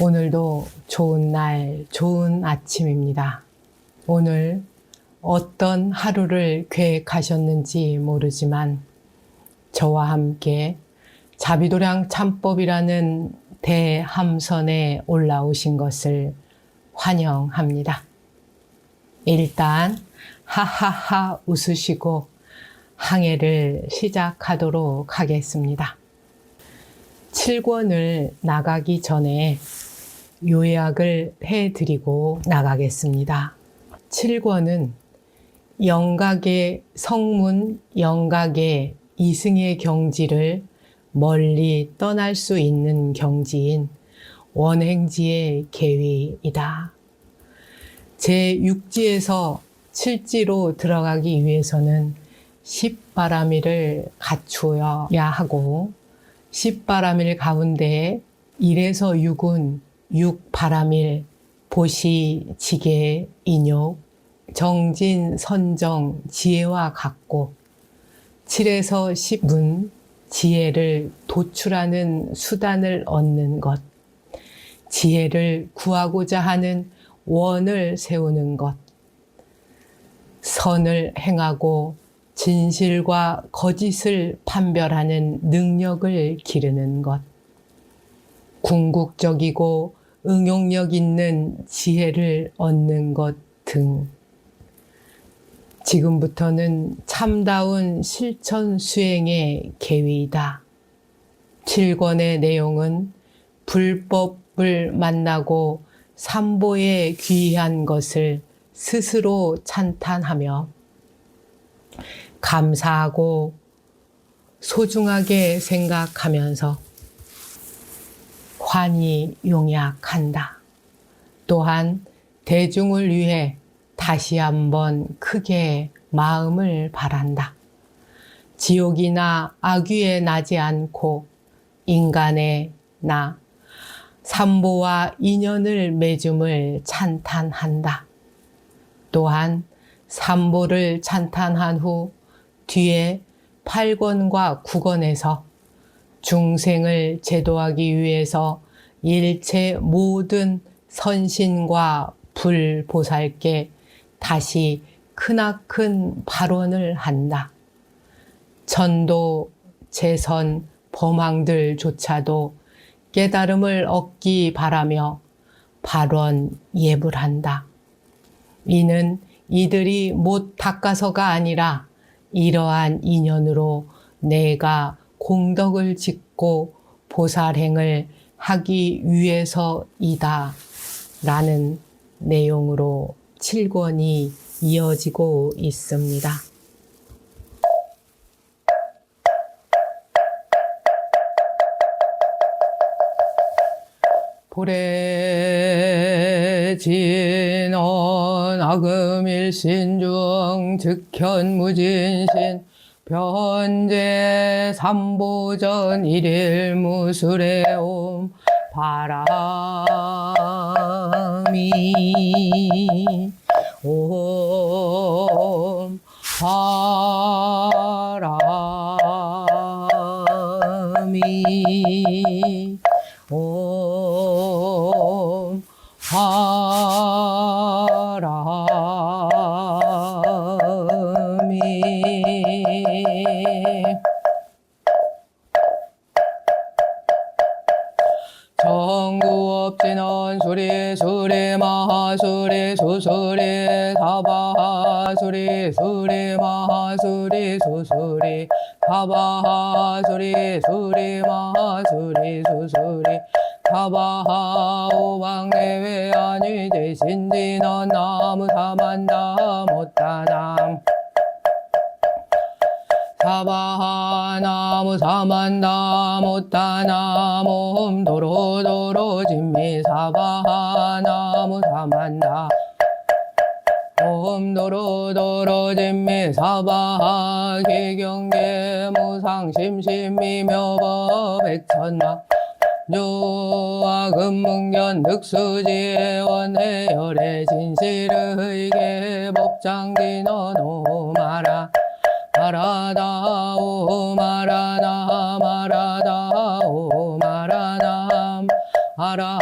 오늘도 좋은 날, 좋은 아침입니다. 오늘 어떤 하루를 계획하셨는지 모르지만 저와 함께 자비도량 참법이라는 대함선에 올라오신 것을 환영합니다. 일단 하하하 웃으시고 항해를 시작하도록 하겠습니다. 7권을 나가기 전에 요약을 해드리고 나가겠습니다. 7권은 영각의 성문, 영각의 이승의 경지를 멀리 떠날 수 있는 경지인 원행지의 계위이다. 제6지에서 7지로 들어가기 위해서는 10바라밀을 갖추어야 하고 10바라밀 가운데 1에서 6은 6바라밀, 보시, 지계, 인욕, 정진, 선정, 지혜와 같고 7에서 10은 지혜를 도출하는 수단을 얻는 것, 지혜를 구하고자 하는 원을 세우는 것, 선을 행하고 진실과 거짓을 판별하는 능력을 기르는 것, 궁극적이고 응용력 있는 지혜를 얻는 것 등 지금부터는 참다운 실천 수행의 계위이다. 7권의 내용은 불법을 만나고 삼보에 귀한 것을 스스로 찬탄하며 감사하고 소중하게 생각하면서 환히 용약한다. 또한 대중을 위해 다시 한번 크게 마음을 바란다. 지옥이나 악귀에 나지 않고 인간의 나, 삼보와 인연을 맺음을 찬탄한다. 또한 삼보를 찬탄한 후 뒤에 8권과 9권에서 중생을 제도하기 위해서 일체 모든 선신과 불보살께 다시 크나큰 발언을 한다. 천도, 재선, 범왕들조차도 깨달음을 얻기 바라며 발언 예불한다. 이는 이들이 못 닦아서가 아니라 이러한 인연으로 내가 공덕을 짓고 보살행을 하기 위해서이다 라는 내용으로 7권이 이어지고 있습니다. 보래진언 악음일신 중 즉현무진신 변제 삼보전 일일무술의 옴 바람이 옴 바람이 옴 바람이 정구업진언 수리 수리 마하수리 수수리 사바하수리 수리 마하수리 수수리 사바하수리 수리 마하수리 수수리 사바하 오방내외 아니제 신진언 나무 사만다 못다남 사바하 나무 사만다 못다나 옴 도로도로 진미 사바하 나무 사만다 옴 도로도로 진미 사바하 기경계 무상 심심미묘법 백천마 조와 금문견 득수지의 원해열의 진실의계 법장진언 오마라 마라다 오 마라나 마라다 오 마라나 마라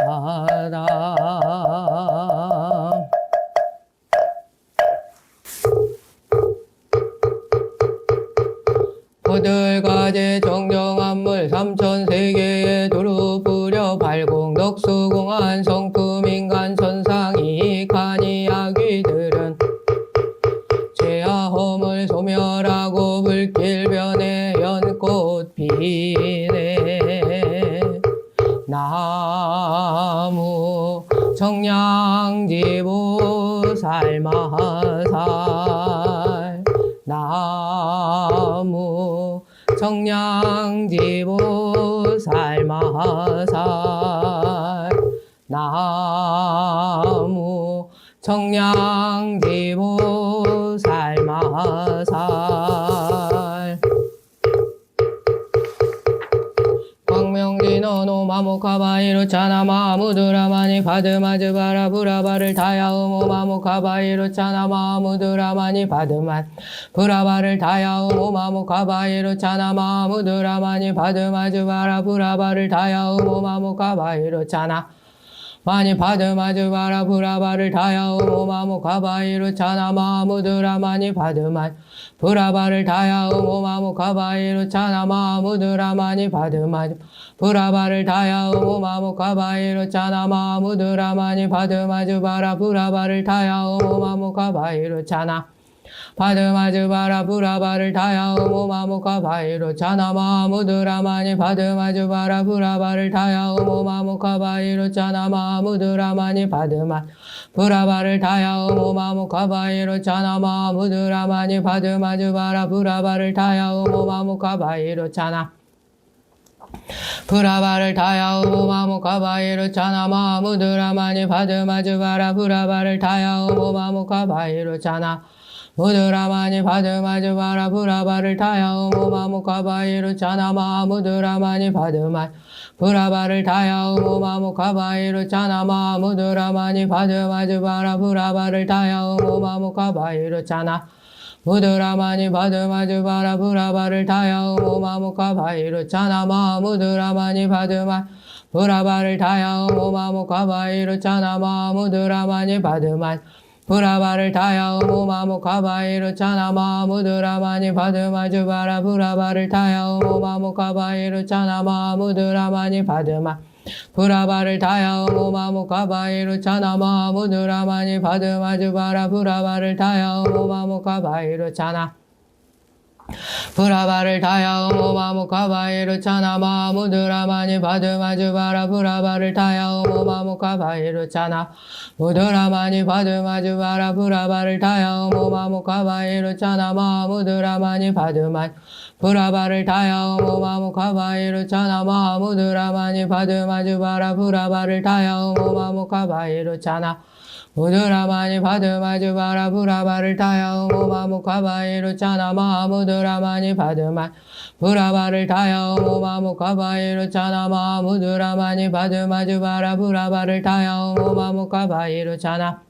거들가제 정정한 물 삼천세계에 두루 뿌려 발공덕수공한 성품 인간 선상이 가니 악귀들은 죄와 허물 소멸하고 불길변에 연꽃 피네. 나무 청량지보살마살. 나무 청량지보살마살. 나무 청량지보살마살. 광명진어노 마모카바이로 차나마무드라마니 바드마즈바라 브라바를 다야우모 마모카바이로 차나마무드라마니 바드만 브라바를 다야우모 마모카바이로 차나마무드라마니 바드마즈바라 브라바를 다야우모 마모카바이로 차나 마니 바드마즈바라 브라바를 다야우모 마모카바이로 차나마무드라마니 바드만 브라바를 다야우모 마모카바이로 차나마무드라마니 바드마 브라바를 다야우모 마모카바이로 차나마무드라마니 바드마즈바라 브라바를 다야우모 마모카바이로 차나 바드마즈바라 브라바를 다야우모 마모카바이로 차나마무드라마니 바드마즈바라 브라바를 다야우모 마모카바이로 차나마무드라마니 바드마 브라바를 다야우모 마모카바이로 차나마무드라마니 바드마즈바라 브라바를 다야우모 마모카바이로 차나 브라바를 다야우모 마모카바이로 차나마무드라마니 바드마즈바라 브라바를 다야우모 마모카바이로 차나 무드라마니 바드마즈바라 브라바를 다야우모 마모카바이로 차나마무드라마니 바드마 브라바를 다야우모 마모카바이로 차나마무드라마니 바드마즈바라 브라바를 다야우모 마모카바이로 차나 무드라마니 바드마즈바라 브라바를 다야우모 마모카바이로 차나마무드라마니 바드마 브라바를 다야우모 마모카바이로 차나마무드라마니 바드마 브라바를 다야우모 마모카바이로 차나마무드라마니 바드마즈바라 브라바를 다야우모 마모카바이로 차나마무드라마니 바드마 브라바를 다야우모 마모카바이로 차나마무드라마니 바드마즈바라 브라바를 다야우모 마모카바이로 차나 브라바를 다야우모 마모카바이로 차나마무드라마니 바드마즈바라 브라바를 다야우모 마모카바이로 차나 무드라마니 바드마즈바라 브라바를 다야우모 마모카바이로 차나마무드라마니 바드마 브라바를 다야우모 마모카바이로 차나마무드라마니 바드마즈바라 브라바를 다야우모 마모카바이로 차나 무드라마니 바드마즈바라 브라바를 다야우모 마모카바이로 차나마무드라마니 바드마 브라바를 다야우모 마모카바이로 차나마무드라마니 바드마즈바라 브라바를 다야우모 마모카바이로 차나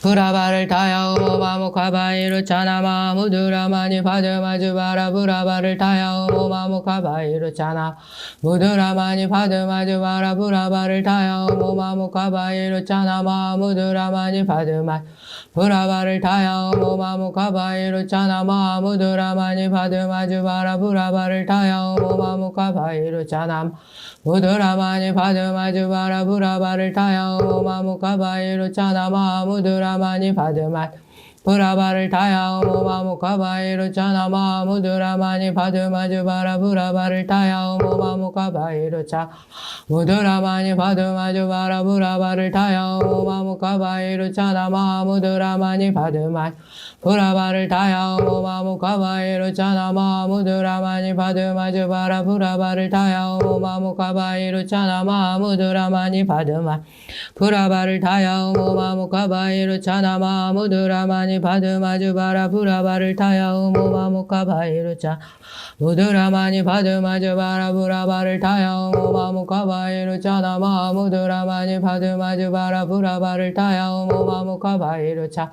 브라바를 다야우모 마모카바이로 차나마무드라마니 바드마즈바라 브라바를 다야우모 마모카바이로 차나 무드라마니 바드마즈바라 브라바를 다야우모 마모카바이로 차나마무드라마니 바드마 브라바를 다야우모 마모카바이로 차나마무드라마니 바드마즈바라 브라바를 다야우모 마모카바이로 차나 무드라마니 바드마즈바라 브라바를 다야우모 마모카바이로 차나마무드라마니 바드마 브라바를 다야우모 마모카바이로 차나마무드라마니 바드마즈바라 브라바를 다야우모 마모카바이로 차 무드라마니 바드마즈바라 브라바를 다야우모 마모카바이로 차나마무드라마니 바드마 브라바를 다야우모 마모카바이로 차나마무드라마니 바드마즈바라 브라바를 다야우모 마모카바이로 차나마무드라마니 바드마 브라바를 다야우모 마모카바이로 차나마무드라마니 바드마즈바라 브라바를 다야우모 마모카바이로 차 무드라마니 바드마즈바라 브라바를 다야우모 마모카바이로 차나마무드라마니 바드마즈바라 브라바를 다야우모 마모카바이로 차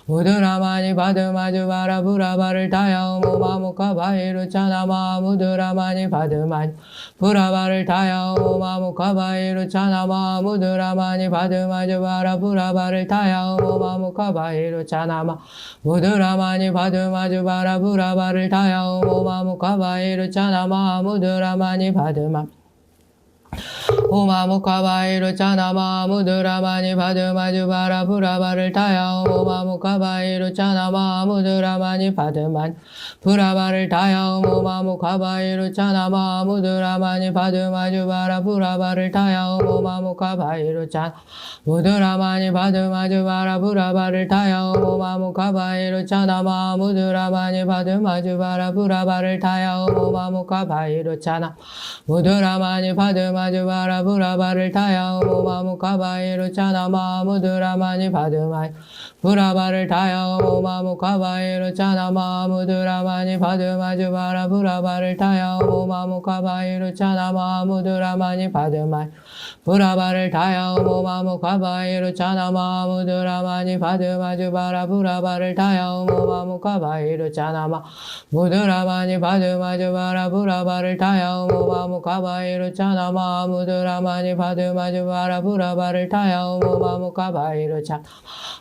무드라마니 바드마주 바라부라바를 타야 오모마모카바이루 차나마 무드라마니 바드마니 부라바를 타야 오모마모카바이루 차나마 무드라마니 바드마주 바라부라바를 타야 오모마모카바이루 차나마 무드라마니 바드마주 바라부라바를 타야 오모마모카바이루 차나마 무드라마니 바드마 오마모카바이루 차나마 무드라마니 바드마주 바라부라바를 타야 오모마모카바이루 차나마 무드라마니 바드만 부라바를 타야 오모마모카바이루 차나마 무드라마니 바드마주 바라부라바를 타야 오모마모카바이루 차 무드라마니 바드마주 바라부라바를 타야 오모마모카바이루 차나마 무드라마니 바드마주 바라부라바를 타야 오모마모카바이루 차나 무드라마니 바드마주 바라부라바를 타야 오모마모카바이루 차나마 무드라마니 바드마이 부라바를 타야 오모마모카바이루 차나마 무드라마니 바드마주 바라부라바를 타야 오모마모카바이루 차나마 무드라마니 바드마이 부라바를 타야 오모마모카바이루 차나마 무드라마니 바드마주 바라부라바를 타야 오모마모카바이루 차나마 무드라마니 바드마주 바라부라바를 타야 오모마모카바이루 차나마 무드라마니 바드마주 바라부라바를 타야 오모마모카바이루 차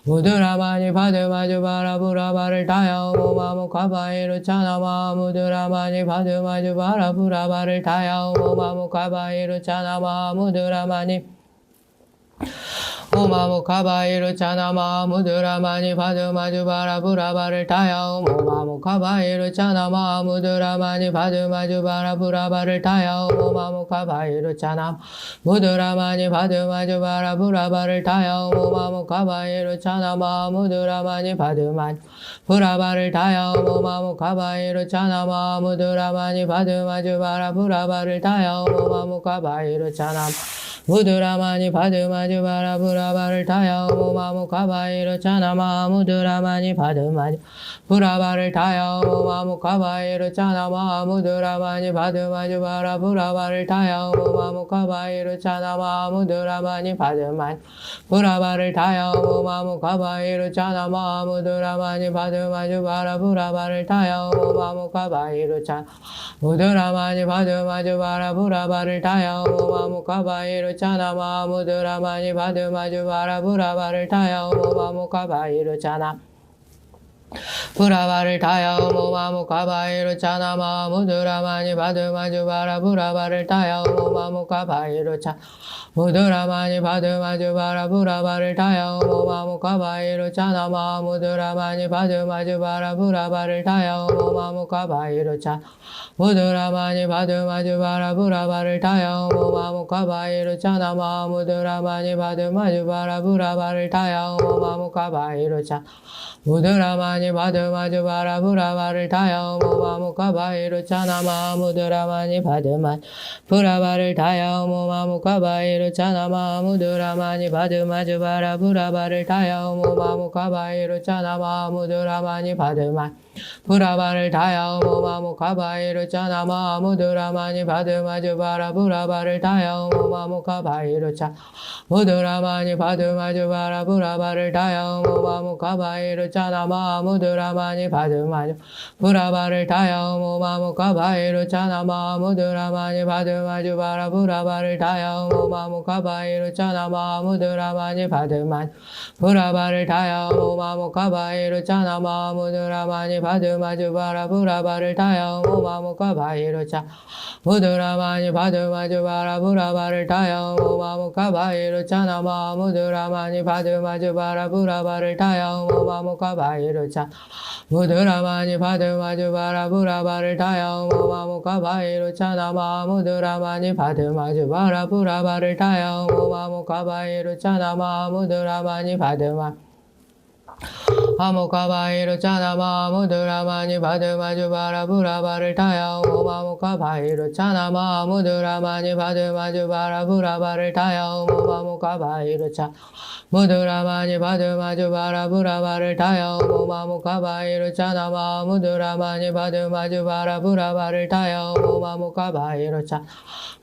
무드라마니 바드마주 바라부라바를 타야 오모마모카바이루 차나마 무드라마니 바드마주 바라부라바를 타야 오모마모카바이루 차나마 무드라마니 오마모카바이루 차나마 무드라마니 바드마주 바라부라바를 타야 오모마모카바이루 차나마 무드라마니 바드마주 바라부라바를 타야 오모마모카바이루 차나마 무드라마니 바드마주 바라부라바를 타야 오모마모카바이루 차나마 무드라마니 바드마니 부라바를 타야 오모마모카바이루 차나마 무드라마니 바드마주 바라부라바를 타야 오모마모카바이루 차나마 무드라마니 바드마주 바라부라바를 타야 오모마모카바이루 차나마 무드라마니 바드마주 부라바를 타야 오모마모카바이루 차나마 무드라마니 바드마주 바라부라바를 타야 오모마모카바이루 차나마 무드라마니 바드마니 부라바를 타야 오모마모카바이루 차나마 무드라마니 바드마주 바라부라바를 타야 오모마모카바이루 차 무드라마니 바드마주 바라부라바를 타야 오모마모카바이루 차나마 무드라마니 바드마주 바라부라바를 타야 오모마모카바이루 차나 부라바를 타야 오모마모카바이루 차나마 무드라마니 바드마주 바라부라바를 타야 오모마모카바이루 차 무드라마니 바드마주 바라부라바를 타야 오모마모카바이루 차나마 무드라마니 바드마주 바라부라바를 타야 오모마모카바이루 차 무드라마니 바드마주 바라부라바를 타야 오모마모카바이루 차나마 무드라마니 바드마주 바라부라바를 타야 오모마모카바이루 차 무드라마니 바드마주 바라부라바를 타야 오모마모카바이루 차나마 무드라마니 바드마니 부라바를 타야 오모마모카바이루 차나마 무드라마니 바드마주 바라부라바를 타야 오모마모카바이루 차나마 무드라마니 바드마니 부라바를 타야 오모마모카바이루 차나마 무드라마니 바드마주 바라부라바를 타야 오모마모카바이루 차 무드라마니 바드마주 바라부라바를 타야 오모마모카바이루 차나마 무드라마니 바드마주 부라바를 타야 오모마모카바이루 차나마 무드라마니 바드마주 바라부라바를 타야 오모마모카바이루 차나마 무드라마니 바드마니 부라바를 타야 오모마모카바이루 차나마 무드라마니 바드마주 바라부라바를 타야 오모마모카바이루 차 무드라마니 바드마주 바라부라바를 타야 오모마모카바이루 차나마 무드라마니 바드마주 바라부라바를 타야 오모마모카바이루 차 무드라마니 바드마주 바라부라바를 타야 오모마모카바이루 차나마 무드라마니 바드마주 바라부라바를 타야 오모마모카바이루 차나마 무드라마니 바드마 아모카바이루 차나마 무드라마니 바드마주 바라부라바를 타야 오모마모카바이루 차나마 무드라마니 바드마주 바라부라바를 타야 오모마모카바이루 차 무드라마니 바드마주 바라부라바를 타야 오모마모카바이루 차나마 무드라마니 바드마주 바라부라바를 타야 오모마모카바이루 차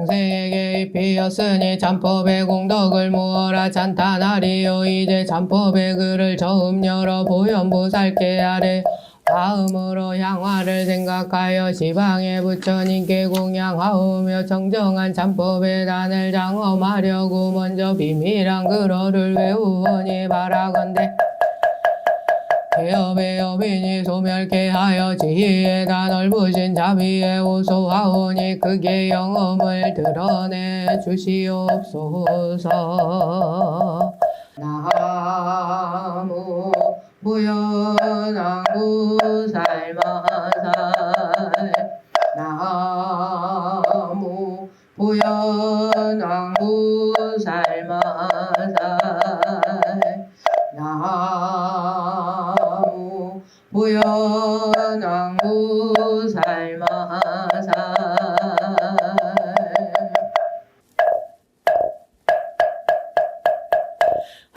중생에게 입히었으니 참법의 공덕을 모어라 찬탄하리요. 이제 참법의 글을 처음 열어 보현보살께 아래 다음으로 향화를 생각하여 시방의 부처님께 공양하오며 정정한 참법의 단을 장엄하려고 먼저 비밀한 글어를 외우오니 바라건대 개업의 여빈이 소멸케 하여 지혜에다 넓으신 자비에 호소하오니 그게 영험을 드러내 주시옵소서. 나무 무연왕구살마살 나무 무연왕구살마살 나무 무연왕구살마살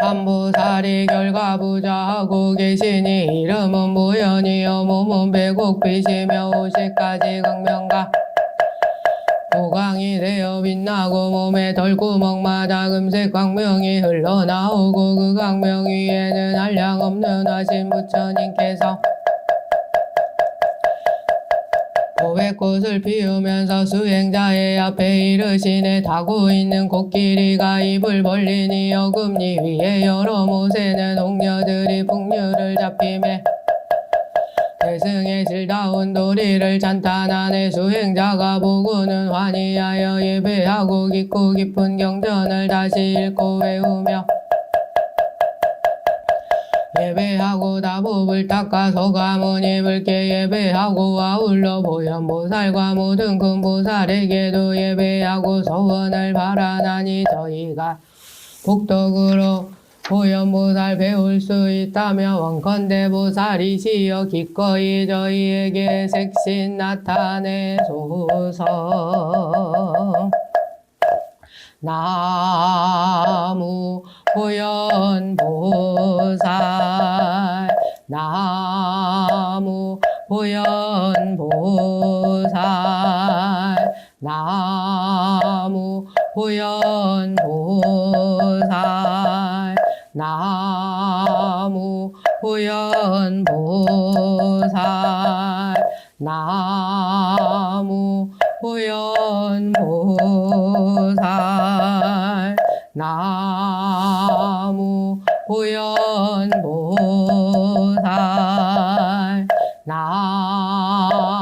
한보살이 결과부자하고 계시니 이름은 무연이요 몸은 백옥빛이며 50가지 극명과 오강이 되어 빛나고 몸에 덜구멍마다 금색 광명이 흘러나오고 그 광명 위에는 한량없는 하신 부처님께서 고백꽃을 피우면서 수행자의 앞에 이르시네. 타고 있는 코끼리가 입을 벌리니 어금니 위에 여러 모세는 홍녀들이 풍류를 잡히매 대승의 질다운 도리를 찬탄하네. 수행자가 보고는 환희하여 예배하고 깊고 깊은 경전을 다시 읽고 외우며 예배하고 다법을 닦아서 가문입을게 예배하고 아울러 보현보살과 모든 큰 보살에게도 예배하고 소원을 바라나니 저희가 복덕으로 보현보살 배울 수 있다면 원컨대 보살이시여 기꺼이 저희에게 색신 나타내소서. 나무 보현보살 나무 보현보살 나무 보현보살 나무 보현보살 나무 보현보살 나무 보현보살 나무 보현보살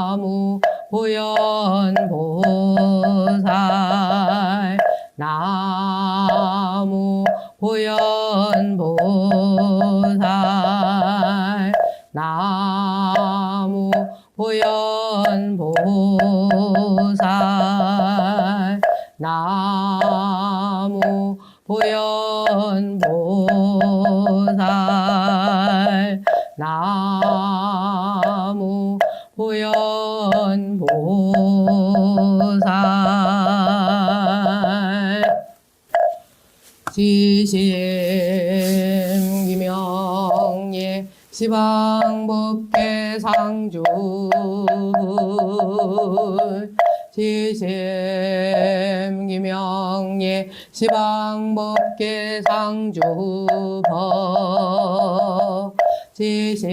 나무 보현보살 나무 보현보살 나무 보현보살 나무 보현보살 지심 기명예 시방법계 상주 지심 기명예 시방법계 상주법 지심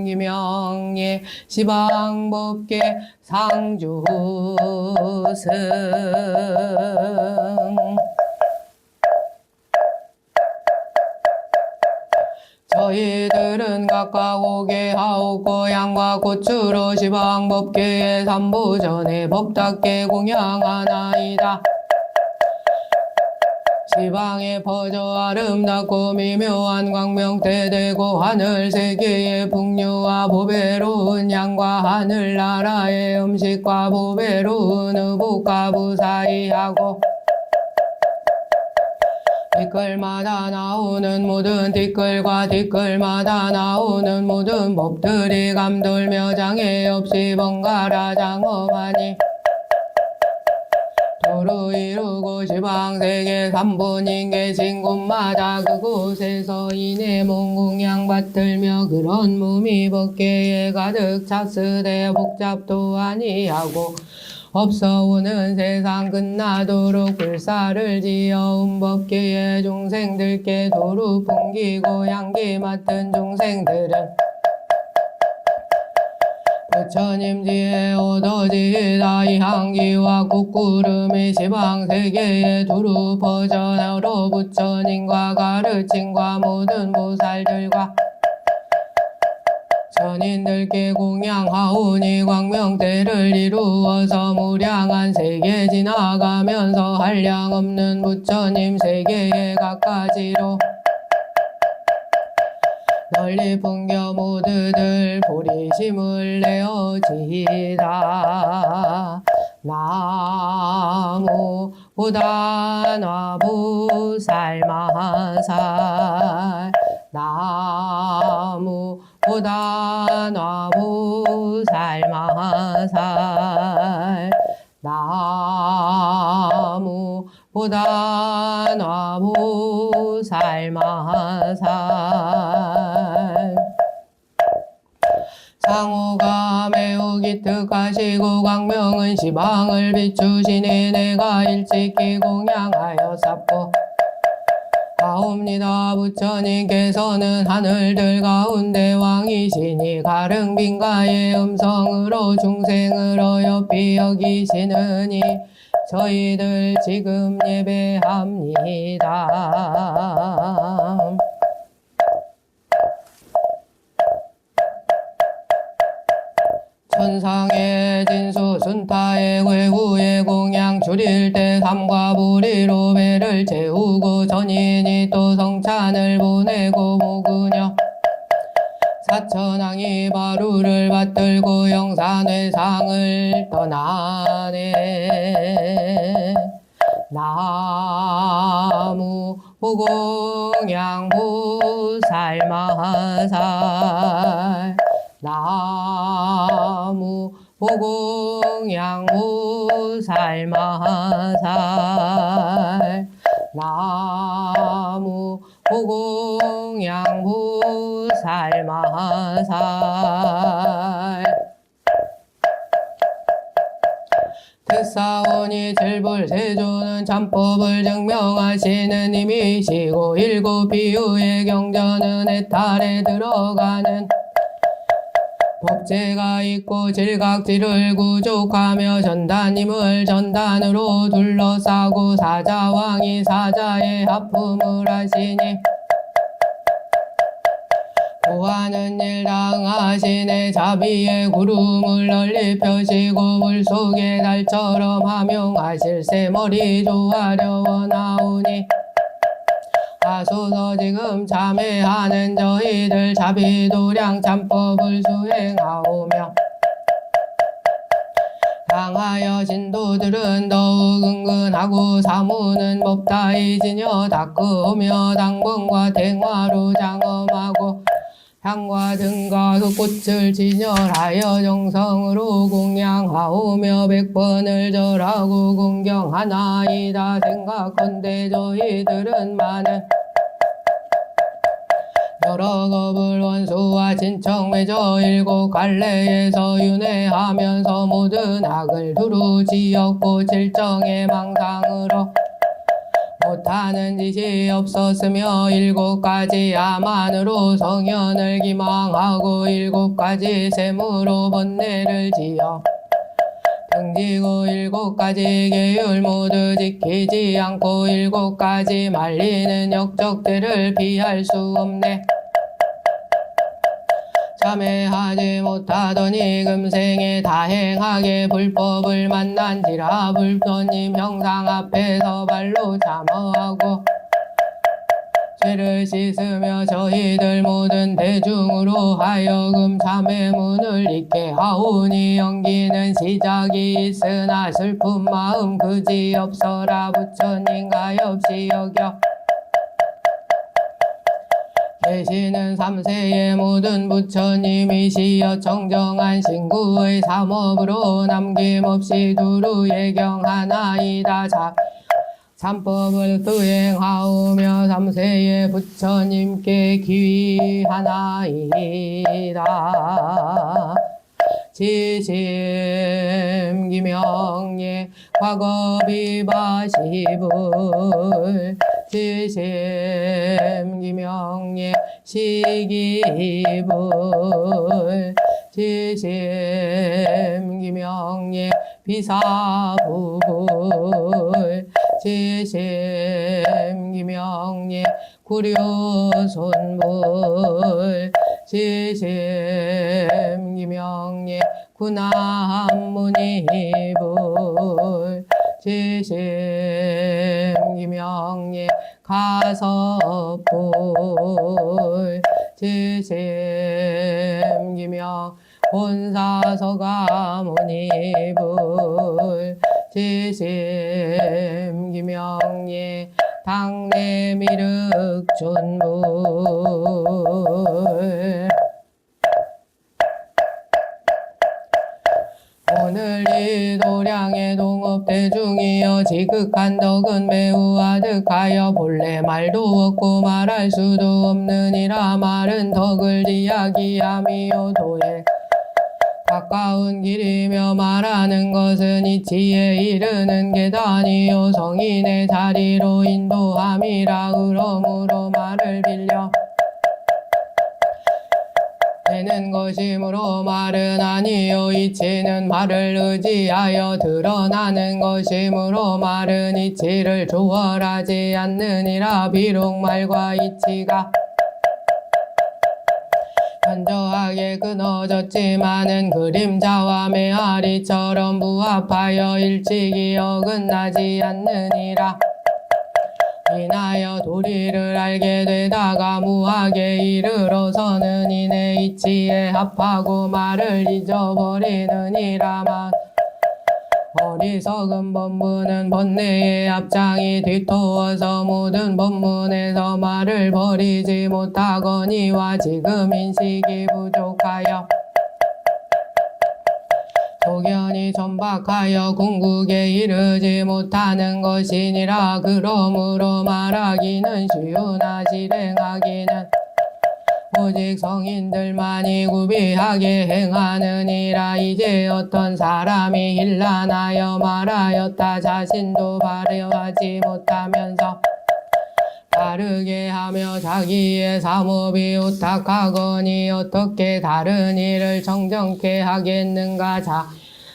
기명예 시방법계 상주승 저희들은 각각 오게 하옵고 양과 고추로 시방법계의 삼보전에 법답게 공양하나이다. 시방에 퍼져 아름답고 미묘한 광명대 되고 하늘 세계의 풍류와 보배로운 양과 하늘나라의 음식과 보배로운 의복과 무사히하고 뒷글마다 나오는 모든 뒷글과 뒷글마다 나오는 모든 법들이 감돌며 장애 없이 번갈아 장엄하니 도로 이루고 시방세계 삼분인 계신 곳마다 그곳에서 이내 몸공양 받들며 그런 몸이 법계에 가득 찼으되 복잡도 아니하고 없어오는 세상 끝나도록 불사를 지어 운법계의 중생들께 도루 풍기고 양기 맡은 중생들은 부처님 지혜 오더지다 이 향기와 국구름이 지방세계에 두루 퍼져나로 부처님과 가르침과 모든 보살들과 전인들께 공양하오니 광명대를 이루어서 무량한 세계 지나가면서 한량없는 부처님 세계에 각가지로 널리 풍겨 모두들 보리심을 내어지다. 나무 부다나부 살마살 나무 부다나부 살마살 나무 부다나부 살마살 상호가 매우 기특하시고 광명은 시방을 비추시니 내가 일찍이 공양하여 쌓고 하옵니다. 부처님께서는 하늘들 가운데 왕이시니 가릉빈가의 음성으로 중생을 어여삐 여기시느니 저희들 지금 예배합니다. 천상의 진수 순타의 외후의 공양 줄일 때 삼과 부리로 배를 채우고 전인이 또 성찬을 보내고 모그녀 사천왕이 바루를 받들고 영산회상을 떠나네. 나무 호공양부 살마살 나무 호공양부 살마살 나무 호공양부 살마살 뜻사오니 칠불세조는 참법을 증명하시는 님이시고 일곱 비유의 경전은 해탈에 들어가는 법제가 있고 질각지를 구족하며 전단님을 전단으로 둘러싸고 사자왕이 사자의 하품을 하시니 구하는 일 당하시네. 자비의 구름을 널리 펴시고 물속의 달처럼 함용하실 새머리 조아려워 나오니 하소서 지금 참회하는 저희들 자비도량 참법을 수행하오며 당하여 신도들은 더욱 은근하고 사무는 법다이지녀 닦으며 당분과 탱화로 장엄하고 향과 등과 그 꽃을 진열하여 정성으로 공양하오며 100번을 절하고 공경하나이다. 생각건대 저희들은 많은 여러 겁을 원수와 진청 맺어 일곱 갈래에서 윤회하면서 모든 악을 두루 지었고 질정의 망상으로 못하는 짓이 없었으며 일곱 가지 아만으로 성현을 기망하고 일곱 가지 셈으로 번뇌를 지어 등지고 일곱 가지 계율 모두 지키지 않고 일곱 가지 말리는 역적들을 피할 수 없네. 참회하지 못하더니 금생에 다행하게 불법을 만난지라 불법님 형상 앞에서 발로 참어하고 죄를 씻으며 저희들 모든 대중으로 하여금 참회문을 잊게 하오니 연기는 시작이 있으나 슬픈 마음 그지없어라. 부처님 가엾이 여겨 계시는 삼세의 모든 부처님이시여 청정한 신구의 삼업으로 남김없이 두루 예경하나이다. 참법을 수행하오며 삼세의 부처님께 기위하나이다. 지심기명예 과거비바시불 지심기명예 시기불 지심기명예 비사부불 지심기명예 구류손불 지심기명예 구남문이불 지심기명예 가섭불 지심기명 본사서가모니불 지심기명예 당내미륵존불 오늘 이 도량의 동업대중이여 지극한 덕은 매우 아득하여 본래 말도 없고 말할 수도 없느니라 말은 덕을 이야기함이요 도에 가까운 길이며 말하는 것은 이치에 이르는 계단이요 성인의 자리로 인도함이라 그러므로 말을 빌려 되는 것이므로 말은 아니요 이치는 말을 의지하여 드러나는 것이므로 말은 이치를 조월하지 않느니라 비록 말과 이치가 현저하게 끊어졌지만은 그림자와 메아리처럼 부합하여 일찍이 어긋나지 않느니라. 인하여 도리를 알게 되다가 무하게 이르러서는 이내 이치에 합하고 말을 잊어버리느니라만 어리석은 법문은 번뇌의 앞장이 뒤토어서 모든 법문에서 말을 버리지 못하거니와 지금 인식이 부족하여 소견이 천박하여 궁극에 이르지 못하는 것이니라. 그러므로 말하기는 쉬우나 실행하기는 오직 성인들만이 구비하게 행하느니라. 이제 어떤 사람이 일란하여 말하였다. 자신도 발휘하지 못하면서 다르게 하며 자기의 사업이 오탁하거니 어떻게 다른 일을 정정케 하겠는가.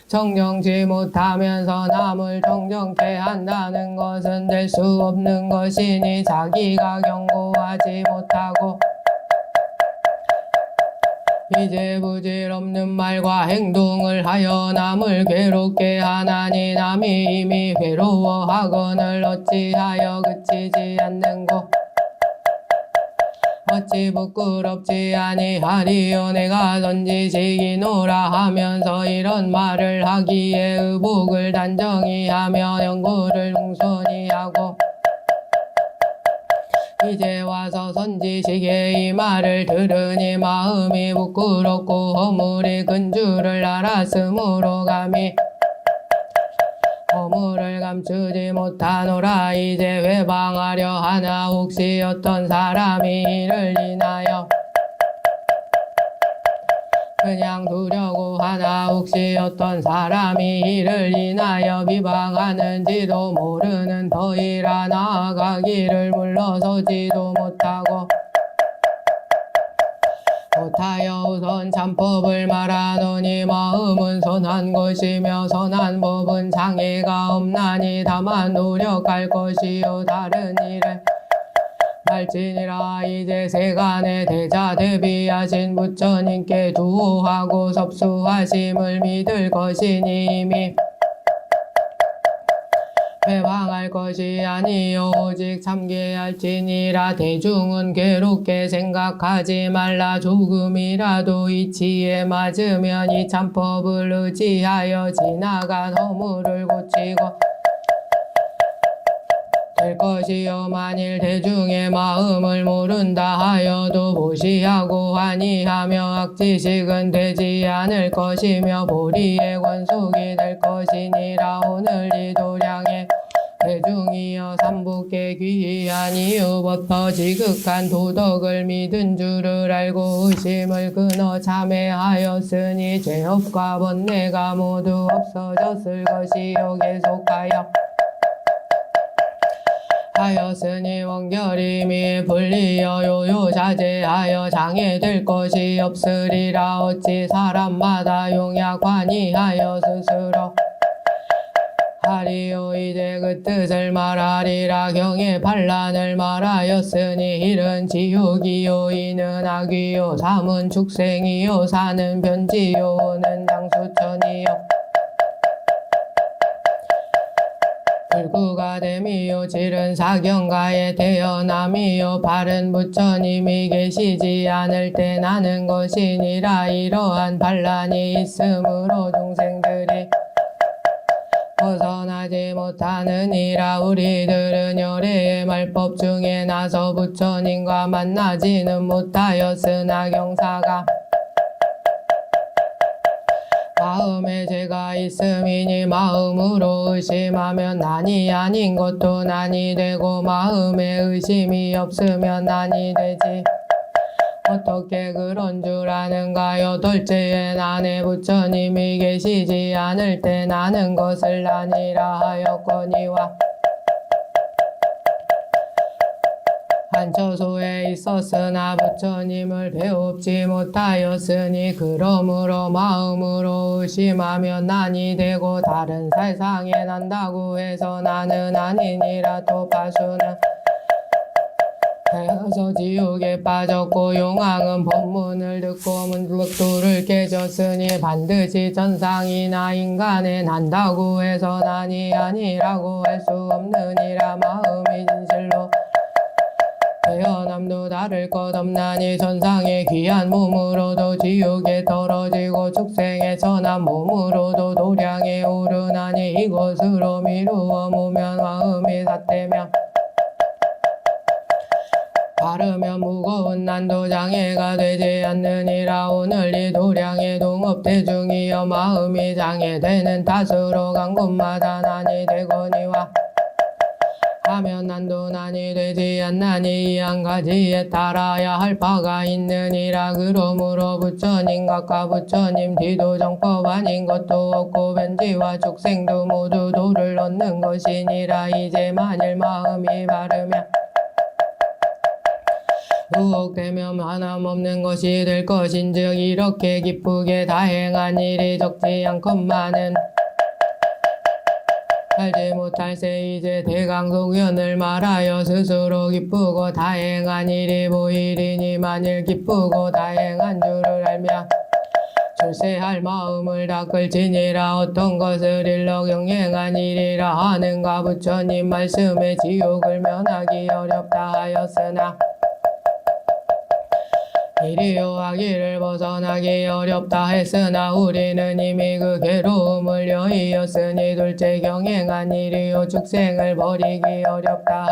정정치 못하면서 남을 정정케 한다는 것은 될 수 없는 것이니 자기가 경고하지 못하고 이제 부질없는 말과 행동을 하여 남을 괴롭게 하나니 남이 이미 괴로워하거늘 어찌하여 그치지 않는고 어찌 부끄럽지 아니하리요. 내가 던지시기노라 하면서 이런 말을 하기에 의복을 단정히 하며 연고를 공손히 하고 이제 와서 선지식의 이 말을 들으니 마음이 부끄럽고 허물이 큰 줄을 알았으므로 감히 허물을 감추지 못하노라. 이제 회방하려 하나 혹시 어떤 사람이 이를 인하여 그냥 두려고 하나 혹시 어떤 사람이 이를 인하여 비방하는지도 모르는 터이라 나아가기를 물러서지도 못하고 못하여 우선 참법을 말하노니 마음은 선한 것이며 선한 법은 장애가 없나니 다만 노력할 것이요 다른 일에 말지니라. 이제 세간의 대자 대비하신 부처님께 두호하고 섭수하심을 믿을 것이니 이미 회방할 것이 아니요 오직 참게할지니라. 대중은 괴롭게 생각하지 말라. 조금이라도 이치에 맞으면 이 참법을 의지하여 지나간 허물을 고치고 될 것이요 만일 대중의 마음을 모른다 하여도 보시하고 아니하며 악지식은 되지 않을 것이며 보리의 권속이 될 것이니라. 오늘 이 도량에 대중이여 삼복에 귀한 이유부터 지극한 도덕을 믿은 줄을 알고 의심을 끊어 참회하였으니 죄업과 번뇌가 모두 없어졌을 것이요 계속하여 하였으니 원결임이 분리여 요요자제하여 장애될 것이 없으리라. 어찌 사람마다 용약관이하여 스스로 하리요. 이제 그 뜻을 말하리라. 경에 반란을 말하였으니 일은 지옥이요 이는 악이요 삼은 축생이요 사는 변지요 오는 장수천이요 불구가 됨이요 질은 사경가에 태어남이요 바른 부처님이 계시지 않을 때 나는 것이니라. 이러한 반란이 있으므로 중생들이 벗어나지 못하느니라. 우리들은 열애의 말법 중에 나서 부처님과 만나지는 못하였으나 경사가 마음에 죄가 있음이니 마음으로 의심하면 난이 아닌 것도 난이 되고 마음에 의심이 없으면 난이 되지. 어떻게 그런 줄 아는가요? 둘째에 난에 부처님이 계시지 않을 때 나는 것을 난이라 하였거니와 한처소에 있었으나 부처님을 배웁지 못하였으니 그러므로 마음으로 의심하면 난이 되고 다른 세상에 난다고 해서 나는 아니니라. 또 바수는 태어서 지옥에 빠졌고 용왕은 법문을 듣고 문득도를 깨졌으니 반드시 천상이나 인간에 난다고 해서 난이 아니라고 할 수 없느니라. 마음이 진실로 태어남도 다를 것 없나니 천상의 귀한 몸으로도 지옥에 떨어지고 축생의 천한 몸으로도 도량에 오르나니 이것으로 미루어 보면 마음이 삿되며 바르면 무거운 난도 장애가 되지 않느니라. 오늘 이 도량의 동업대중이여 마음이 장애되는 탓으로 간 곳마다 난이 되거니와 하면 난도 난이 되지 않나니 이 한 가지에 따라야 할 바가 있느니라. 그러므로 부처님 각과 부처님 뒤도 정법 아닌 것도 없고 변지와 축생도 모두 도를 얻는 것이니라. 이제 만일 마음이 바르면 의혹되면 하나없는 것이 될 것인즉 이렇게 기쁘게 다행한 일이 적지 않건만은 알지 못할세. 이제 대강소견을 말하여 스스로 기쁘고 다행한 일이 보이리니 만일 기쁘고 다행한 줄을 알면 출세할 마음을 닦을지니라. 어떤 것을 일러 경행한 일이라 하는가. 부처님 말씀에 지옥을 면하기 어렵다 하였으나 이리요 악의를 벗어나기 어렵다 했으나 우리는 이미 그 괴로움을 여의었으니 둘째 경행한 일이요 축생을 버리기 어렵다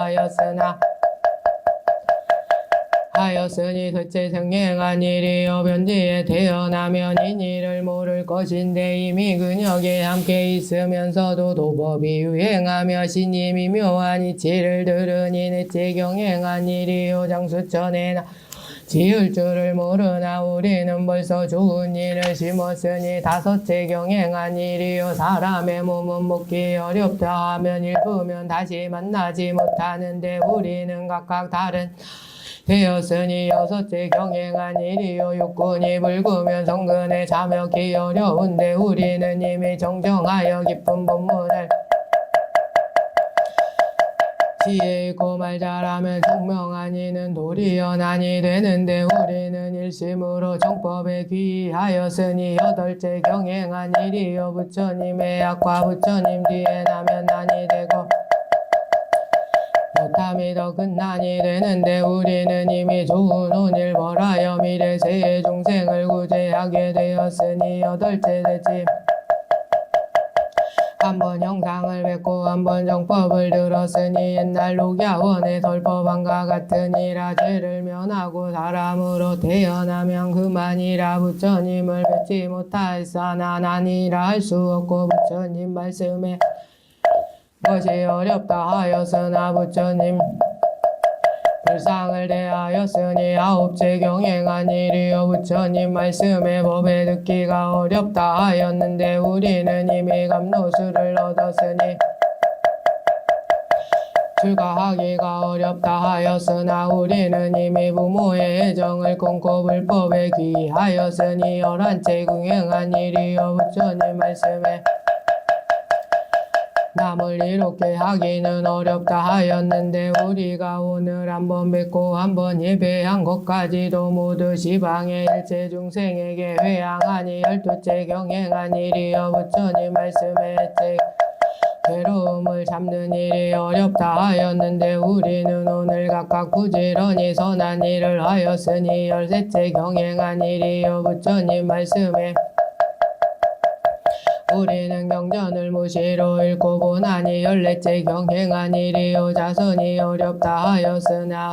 하였으니 셋째 경행한 일이요 변지에 태어나면 이 일을 모를 것인데 이미 근역에 함께 있으면서도 도법이 유행하며 신임이 묘한 이치를 들으니 넷째 경행한 일이요 장수천에 지을 줄을 모르나 우리는 벌써 좋은 일을 심었으니 다섯째 경행한 일이요 사람의 몸은 먹기 어렵다 하면 일부면 다시 만나지 못하는데 우리는 각각 다른 되었으니 여섯째 경행한 일이요 육군이 붉으면 성근에 잠역기 어려운데 우리는 이미 정정하여 깊은 법문을 지혜 있고 말 잘하면 총명한 이는 도리어 난이 되는데 우리는 일심으로 정법에 귀하였으니 여덟째 경행한 일이요 부처님의 악과 부처님 뒤에 나면 난이 되고 못함이 더 큰 난이 되는데 우리는 이미 좋은 운을 벌하여 미래 세의 중생을 구제하게 되었으니 여덟째 되지. 한번 형상을 뵙고 한번 정법을 들었으니 옛날 녹야원의 설법함과 같으니라. 죄를 면하고 사람으로 태어나면 그만이라. 부처님을 뵙지 못하였으나 난이라 할 수 없고 부처님 말씀에 것이 어렵다 하였으나 부처님 불상을 대하였으니 아홉째 경행한 일이여 부처님 말씀에 법에 듣기가 어렵다 하였는데 우리는 이미 감로수를 얻었으니 출가하기가 어렵다 하였으나 우리는 이미 부모의 애정을 끊고 불법에 귀의하였으니 열한째 경행한 일이여 부처님 말씀에 남을 이롭게 하기는 어렵다 하였는데 우리가 오늘 한번 뵙고 한번 예배한 것까지도 모두 시방의 일체 중생에게 회양하니 열두째 경행한 일이여 부처님 말씀에 괴로움을 잡는 일이 어렵다 하였는데 우리는 오늘 각각 부지런히 선한 일을 하였으니 열셋째 경행한 일이여 부처님 말씀에 우리는 경전을 무시로 읽고 보나니 열넷째 경행한 일이요 자선이 어렵다 하였으나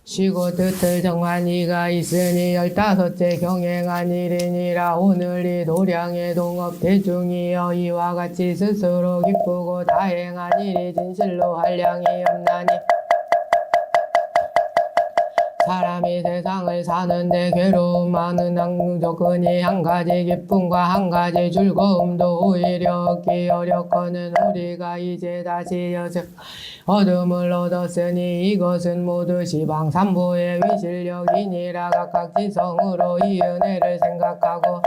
쉬고 뜻을 정한 이가 있으니 열다섯째 경행한 일이니라. 오늘 이 도량의 동업 대중이여 이와 같이 스스로 기쁘고 다행한 일이 진실로 한량이 없나니 사람이 세상을 사는데 괴로움 많은 적으니 한 가지 기쁨과 한 가지 즐거움도 오히려 얻기 어렵거늘 우리가 이제 다시 어둠을 얻었으니 이것은 모두 시방삼보의 위실력이니라. 각각 지성으로 이 은혜를 생각하고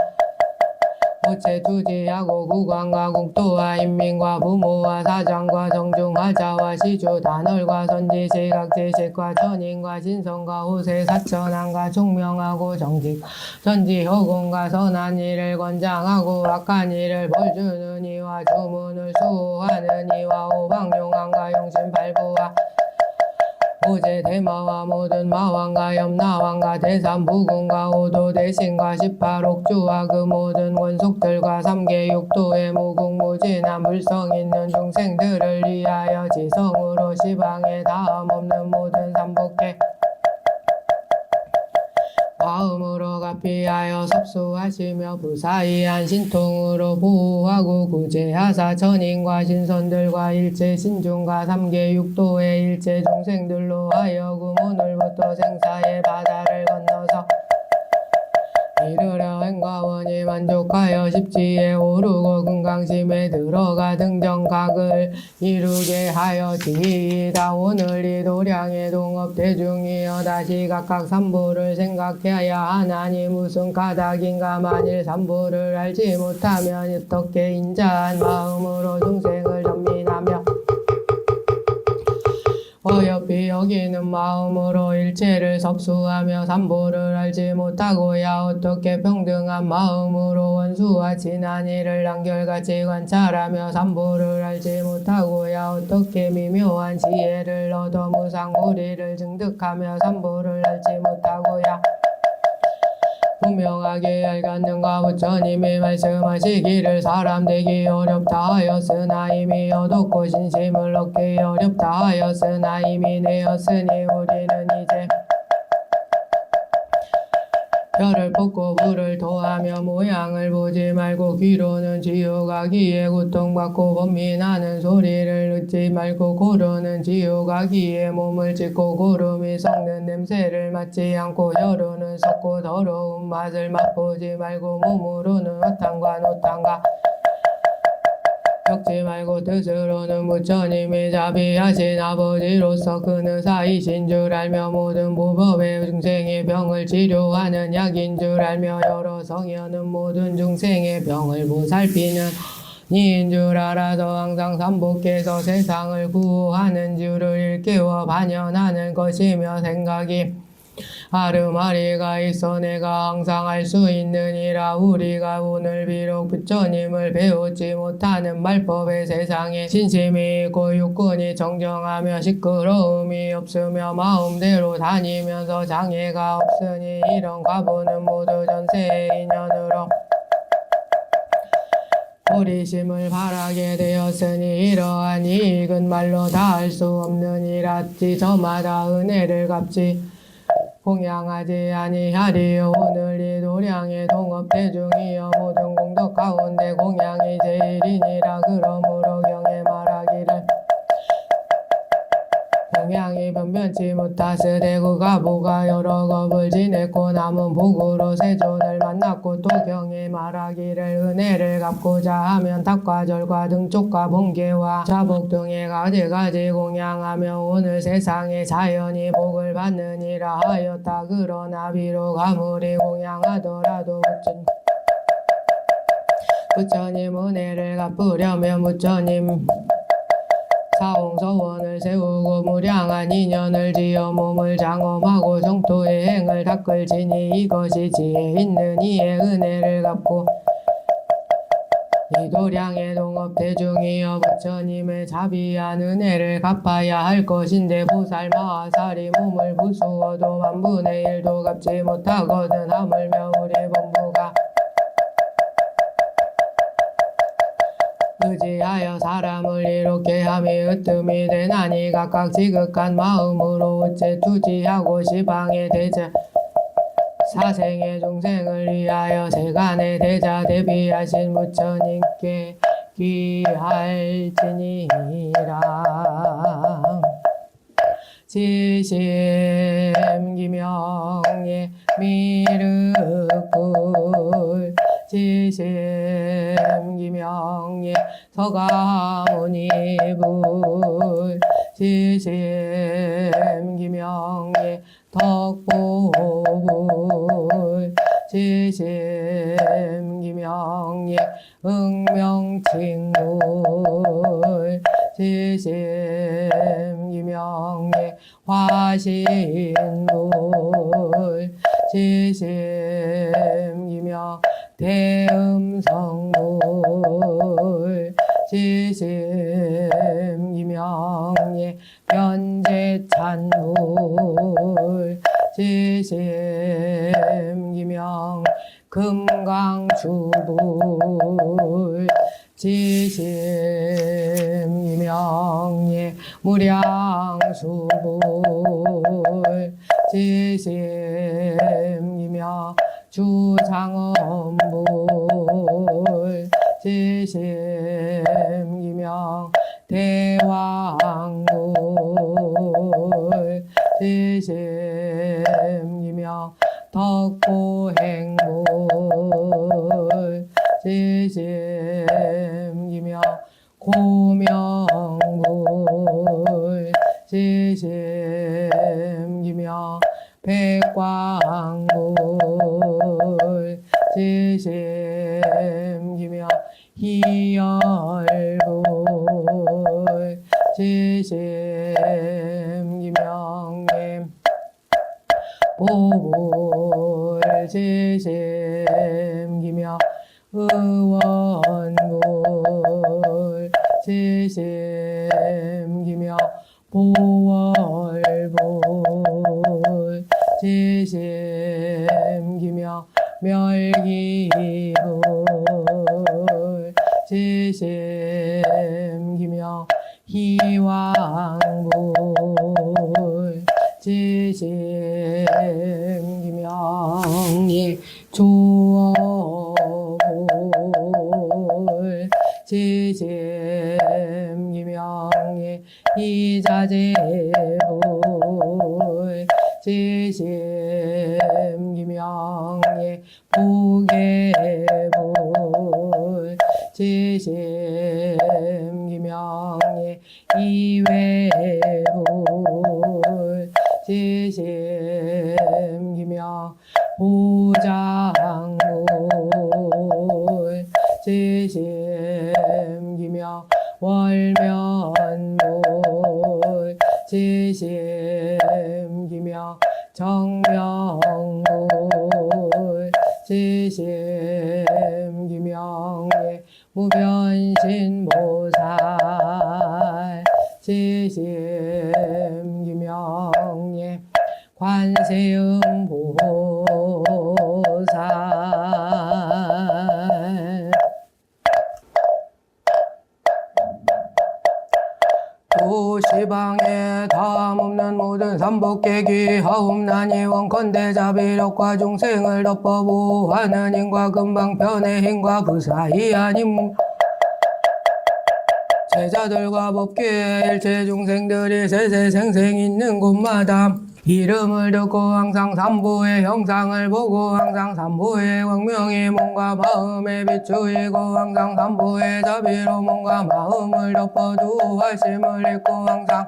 부채 투지하고 국왕과 국토와 인민과 부모와 사장과 정중하자와 시주 단월과 선지 시각지식과 천인과 신성과 호세 사천왕과 총명하고 정직 전지 허공과 선한 일을 권장하고 악한 일을 벌주는 이와 주문을 수호하는 이와 오방용왕과 용신발부와 오제 대마와 모든 마왕과 염라왕과 대삼부군과 오도대신과 18옥주와 그 모든 원속들과 삼계 육도의 무궁무진한 불성 있는 중생들을 위하여 지성으로 시방에 다함 없는 모든 삼복계 마음으로 가피하여 섭수하시며 부사이한 신통으로 보호하고 구제하사 천인과 신선들과 일체 신중과 삼계 육도의 일체 중생들로 하여금 오늘부터 생사의 바다를 건너서 이르려 행가원이 만족하여 십지에 오르고 금강심에 들어가 등정각을 이루게 하여지이다. 오늘 이 도량의 동업 대중이여 다시 각각 삼보를 생각해야 하나니 무슨 까닭인가. 만일 삼보를 알지 못하면 어떻게 인자한 마음으로 중생을 전민하며 어여삐 여기는 마음으로 일체를 섭수하며 삼보를 알지 못하고야 어떻게 평등한 마음으로 원수와 친한 이를 한결같이 관찰하며 삼보를 알지 못하고야 어떻게 미묘한 지혜를 얻어 무상무리를 증득하며 삼보를 알지 못하고야 분명하게 알겠는가. 부처님이 말씀하시기를 사람 되기 어렵다 하였으나 이미 얻었고 신심을 얻기 어렵다 하였으나 이미 내었으니 우리는 이제 별을 뽑고 불을 토하며 모양을 보지 말고 귀로는 지옥가기에 고통받고 번민하는 소리를 듣지 말고 고로는 지옥가기에 몸을 찢고 고름이 썩는 냄새를 맡지 않고 혀로는 썩고 더러운 맛을 맛보지 말고 몸으로는 허탕과 노탕과 겪지 말고 뜻으로는 부처님이 자비하신 아버지로서 그는 사이신 줄 알며 모든 무법의 중생의 병을 치료하는 약인 줄 알며 여러 성현은 모든 중생의 병을 보살피는 니인 줄 알아서 항상 삼복해서 세상을 구호하는 줄을 일깨워 반연하는 것이며 생각이 아르마리가 있어 내가 항상 알 수 있느니라. 우리가 오늘 비록 부처님을 배우지 못하는 말법의 세상에 신심이 있고 육군이 정정하며 시끄러움이 없으며 마음대로 다니면서 장애가 없으니 이런 과부는 모두 전세의 인연으로 보리심을 바라게 되었으니 이러한 이익은 말로 다 할 수 없느니라. 저마다 은혜를 갚지 공양하지 아니하리요. 오늘 이 도량의 동업 대중이여 모든 공덕 가운데 공양이 제일이니라. 그러므로 경에 말하기를 정이 변변치 못하스 대구가 보가 여러 겁을 지냈고 남은 복으로 세존을 만났고 또 경에 말하기를 은혜를 갚고자 하면 닭과 절과 등쪽과 번개와 자복 등에 가지가지 공양하며 오늘 세상에 자연이 복을 받느니라 하였다. 그러나 비록 아무리 공양하더라도 부처님 은혜를 갚으려면 부처님 사홍서원을 세우고 무량한 인연을 지어 몸을 장엄하고 정토의 행을 닦을지니 이것이 지혜 있는 이의 은혜를 갚고 이 도량의 동업 대중이여 부처님의 자비한 은혜를 갚아야 할 것인데 보살 마하살이 몸을 부수어도 만분의 일도 갚지 못하거든. 하물며 우리 본부가 의지하여 사람을 이롭게 함이 으뜸이 되나니 각각 지극한 마음으로 어째 투지하고 시방의 대자 사생의 중생을 위하여 세간의 대자 대비하신 부처님께 귀할지니라. 지심 기명예 미륵불 지심 기명예 서가모니불 지심 기명예 덕보불 지심 기명예 응명칭불 지심 기명예 화신불 지심 기명 대음성불 지심 기명예 변제찬불 지심 기명 금강주불 지심 기명예 무량수불 지심 기명 주장엄불 지심 기명 대왕불 지심 기명 덕보행불 지심 기명 고명불 지심 기명 백광불 지심 기명 희열불 지심 기명 보불 지심 기명 의원불 지심 기명 보월불 지심 기명 멸기불 지심 기명 희왕불 지심 기명 조어불 지심 기명 이자재불 지심 기명 보계불 지심 기명 이회불 지심 기명 보장불 지심 기명 월면불 지심 기명 정명불 지심 기명 무변신보살 지심 기명 관세음보살 도시방에 다함없는 모든 삼복계기 하옵나니 원컨대 자비력과 중생을 덮어보하는 힘과 금방편의 힘과 그 사이 아님 제자들과 법계에 일체 중생들이 세세생생 있는 곳마다 이름을 듣고 항상 삼보의 형상을 보고 항상 삼보의 광명이 몸과 마음에 비추이고 항상 삼보의 자비로 몸과 마음을 덮어두어 활심을 잊고 항상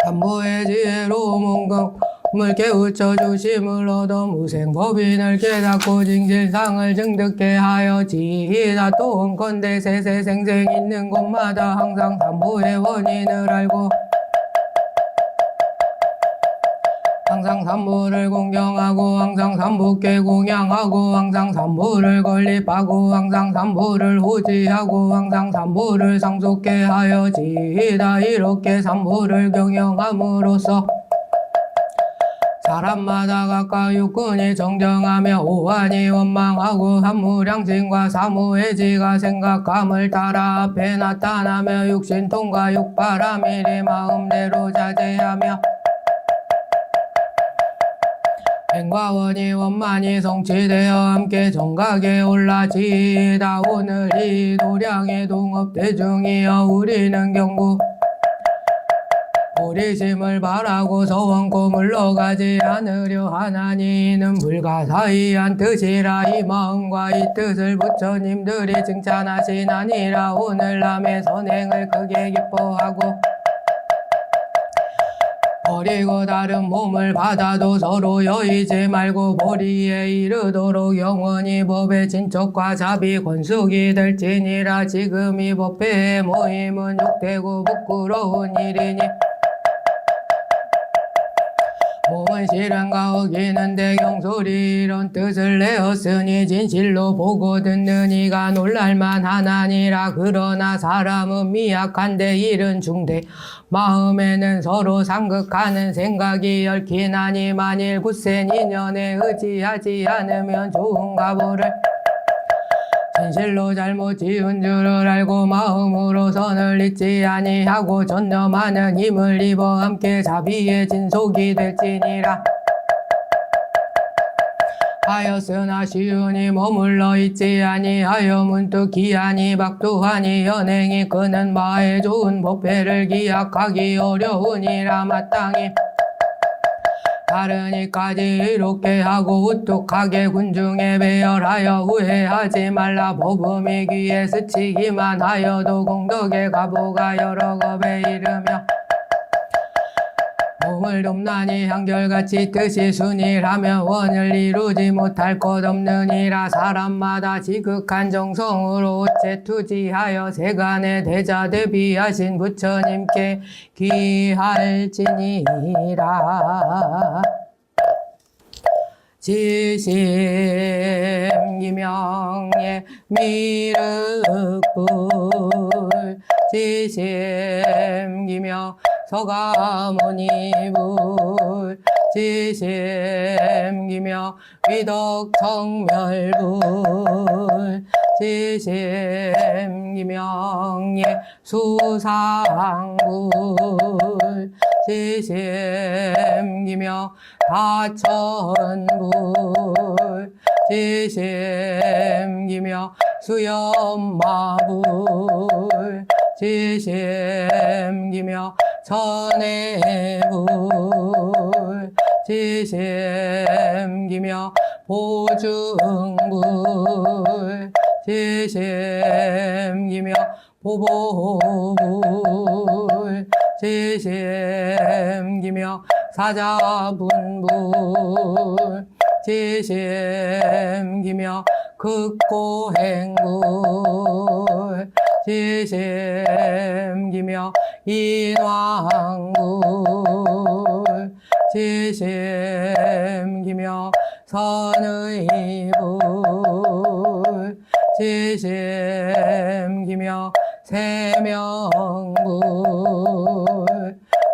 삼보의 지혜로 몸을 깨우쳐 주심을 얻어 무생법인을 깨닫고 징실상을 증득케 하여지이다. 또한건대 세세생생 있는 곳마다 항상 삼보의 원인을 알고 항상 삼보를 공경하고 항상 삼보께 공양하고 항상 삼보를 건립하고 항상 삼보를 호지하고 항상 삼보를 상속케 하여지이다. 이렇게 삼보를 경영함으로써 사람마다 각각 육군이 정정하며 오한이 원망하고 한무량심과 사무의지가 생각감을 따라 앞에 나타나며 육신통과 육바라밀이 마음대로 자제하며 행과 원이 원만히 성취되어 함께 정각에 올라지이다. 오늘 이 도량의 동업대중이여 우리는 경고 보리심을 바라고서 원고 물러가지 않으려 하나니 이는 불가사의한 뜻이라. 이 마음과 이 뜻을 부처님들이 칭찬하시나니라. 오늘 남의 선행을 크게 기뻐하고 버리고 다른 몸을 받아도 서로 여의지 말고 보리에 이르도록 영원히 법의 진척과 자비 권숙이 될지니라. 지금 이 법회의 모임은 욕되고 부끄러운 일이니 몸은 실현가 어기는데 경솔이 이런 뜻을 내었으니 진실로 보고 듣는 이가 놀랄만 하나니라. 그러나 사람은 미약한데 일은 중대 마음에는 서로 상극하는 생각이 얽히나니 만일 굳센 인연에 의지하지 않으면 좋은가 보를 진실로 잘못 지은 줄을 알고 마음으로 선을 잊지 아니하고 전념하는 힘을 입어 함께 자비의 진속이 될지니라. 하였으나 시은이 머물러 있지 아니하여 문득 기한이 박두하니 연행이 끄는 바에 좋은 법회를 기약하기 어려우니라. 마땅히 다르니까지 이렇게 하고 우뚝하게 군중에 배열하여 후회하지 말라. 법음이 귀에 스치기만 하여도 공덕의 가보가 여러 겁에 이르며 몸을 돕나니 한결같이 뜻이 순일하며 원을 이루지 못할 것 없느니라. 사람마다 지극한 정성으로 어째 투지하여 세간의 대자 대비하신 부처님께 기할지니라. 지심 기명예 미륵불 지심 기명 서가모니불 지심 기명 위덕정멸불 지심 기명예 수상불 지심 기명 다천불 지심 기명 수염마불 지심 기명 천해불 지심 기명 보증불 지심 기명 보보불 지심 기명 사자분불 지심 기명 극고행불 지심 기명 인왕불 지심 기명 선의불 지심 기명 세명불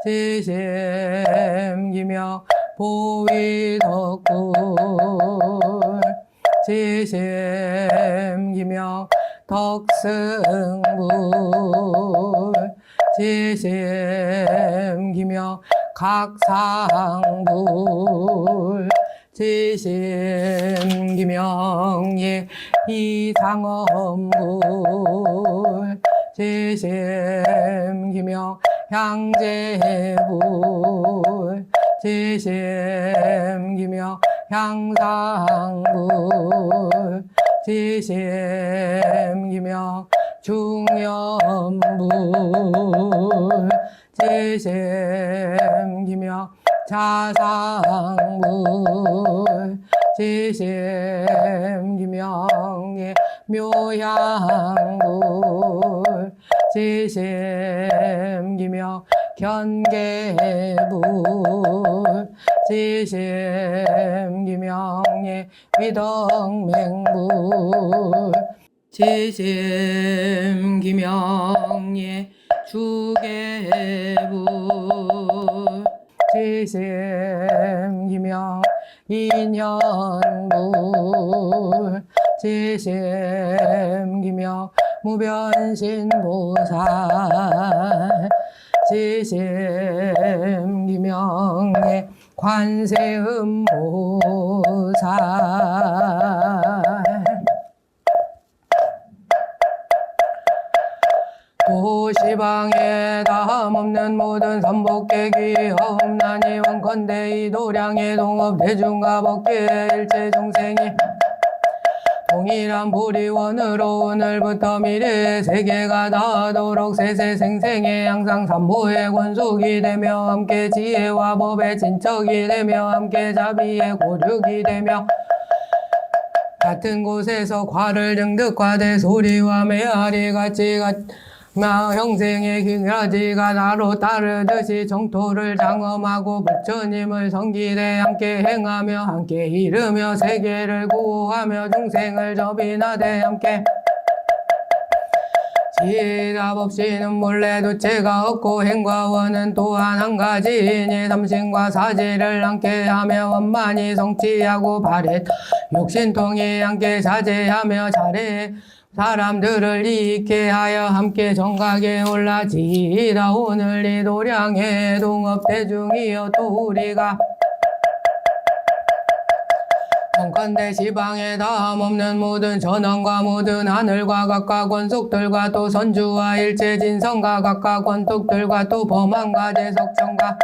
지심 기명 보위덕불 지심 기명 덕승불 지심 기명 각상불 지심 기명 예 이상엄불 지심기명 향제불 지심기명 향상불 지심기명 중연불 지심기명 자상불 지심기명예 묘향불 지심기명 견계불 지심기명예 위덕맹불 지심기명예 주계불 지심기명 인현불 지심기명 무변신보살 지심기명예 관세음보살 도시방에 다함없는 모든 선복객이 허음난이 원컨대 이 도량의 동업 대중과 법계 일체 중생이 동일한 보리원으로 오늘부터 미래 세계가 닿도록 세세생생에 항상 삼보의 권속이 되며 함께 지혜와 법의 진척이 되며 함께 자비의 고륙이 되며 같은 곳에서 과를 증득하되 소리와 메아리 같이 형생의 기가지가 나로 따르듯이 정토를 장엄하고 부처님을 성기대 함께 행하며 함께 이르며 세계를 구호하며 중생을 접인하되 함께 지답 없이는 몰래 두체가 없고 행과 원은 또한 한 가지이니 삼신과 사지를 함께하며 원만히 성취하고 발해 육신통이 함께 자제하며 잘해 사람들을 이익게 하여 함께 정각에 올라지이다. 오늘 이 도량의 동업대중이여 또 우리가 원컨대 지방에 다함없는 모든 전원과 모든 하늘과 각각 권속들과 또 선주와 일체 진성과 각각 권속들과 또 범한과 제석천과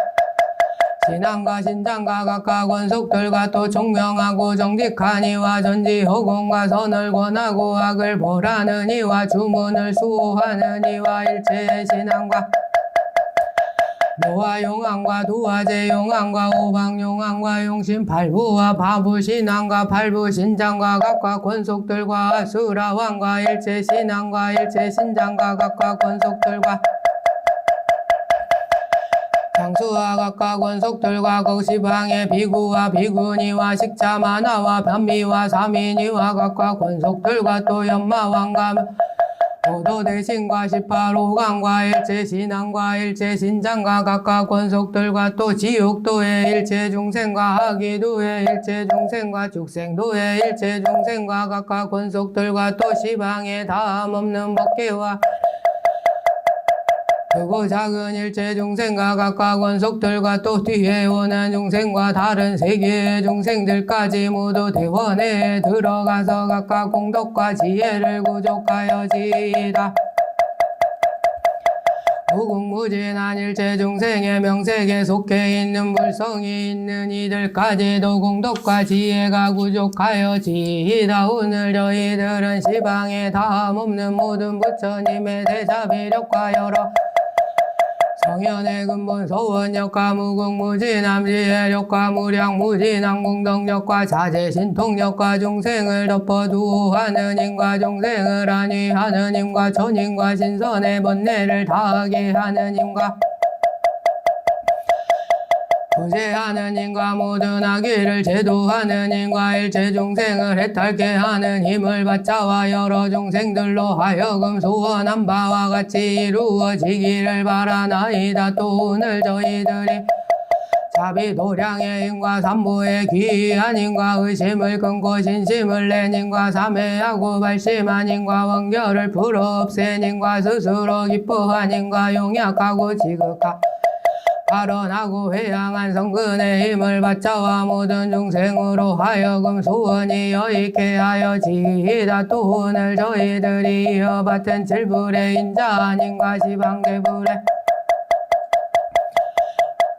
신앙과 신장과 각각 원속들과 또 총명하고 정직한 이와 전지 허공과 선을 권하고 악을 벌하는 이와 주문을 수호하는 이와 일체의 신앙과 노화 용왕과 도화제 용왕과 오방 용왕과 용신 팔부와 바부 신왕과 팔부 신장과 각각 권속들과 아수라 왕과 일체 신왕과 일체 신장과 각각 권속들과 장수와 각각 원속들과 거시방의 비구와 비구니와 식자마나와 변미와 사민이와 각각 원속들과 또 연마왕과 오도대신과 18호강과 일체 신앙과 일체 신장과 각각 원속들과 또 지옥도의 일체 중생과 하기도의 일체 중생과 죽생도의 일체 중생과 각각 원속들과 또 시방에 다함없는 법계와 크고 작은 일체 중생과 각각 원속들과 또 뒤에 오는 중생과 다른 세계의 중생들까지 모두 대원에 들어가서 각각 공덕과 지혜를 구족하여지이다. 무궁무진한 일체 중생의 명색에 속해 있는 불성이 있는 이들까지도 공덕과 지혜가 구족하여지이다. 오늘 저희들은 시방에 다함없는 모든 부처님의 대자비력과 여러 성현의 근본 소원력과 무궁무진함 지혜력과 무량무진한 공덕력과 자제신통력과 중생을 덮어두하는 힘과 중생을 안위하는 힘과 천힘과 신선의 번뇌를 다하게 하는 힘과 구제하는 힘과 모든 악의를 제도하는 힘과 일체 중생을 해탈케 하는 힘을 받자와 여러 중생들로 하여금 소원한 바와 같이 이루어지기를 바라나이다. 또 오늘 저희들이 자비도량의 힘과 삼보의 귀한 힘과 의심을 끊고 신심을 낸 힘과 삼회하고 발심한 힘과 원결을 풀어 없앤 힘과 스스로 기뻐한 힘과 용약하고 지극한 발언하고 회양한 성근의 힘을 받자와 모든 중생으로 하여금 소원이 여익게 하여 지이다. 또 오늘 저희들이 이어받은 칠불의 인자 아닌가 시방대불의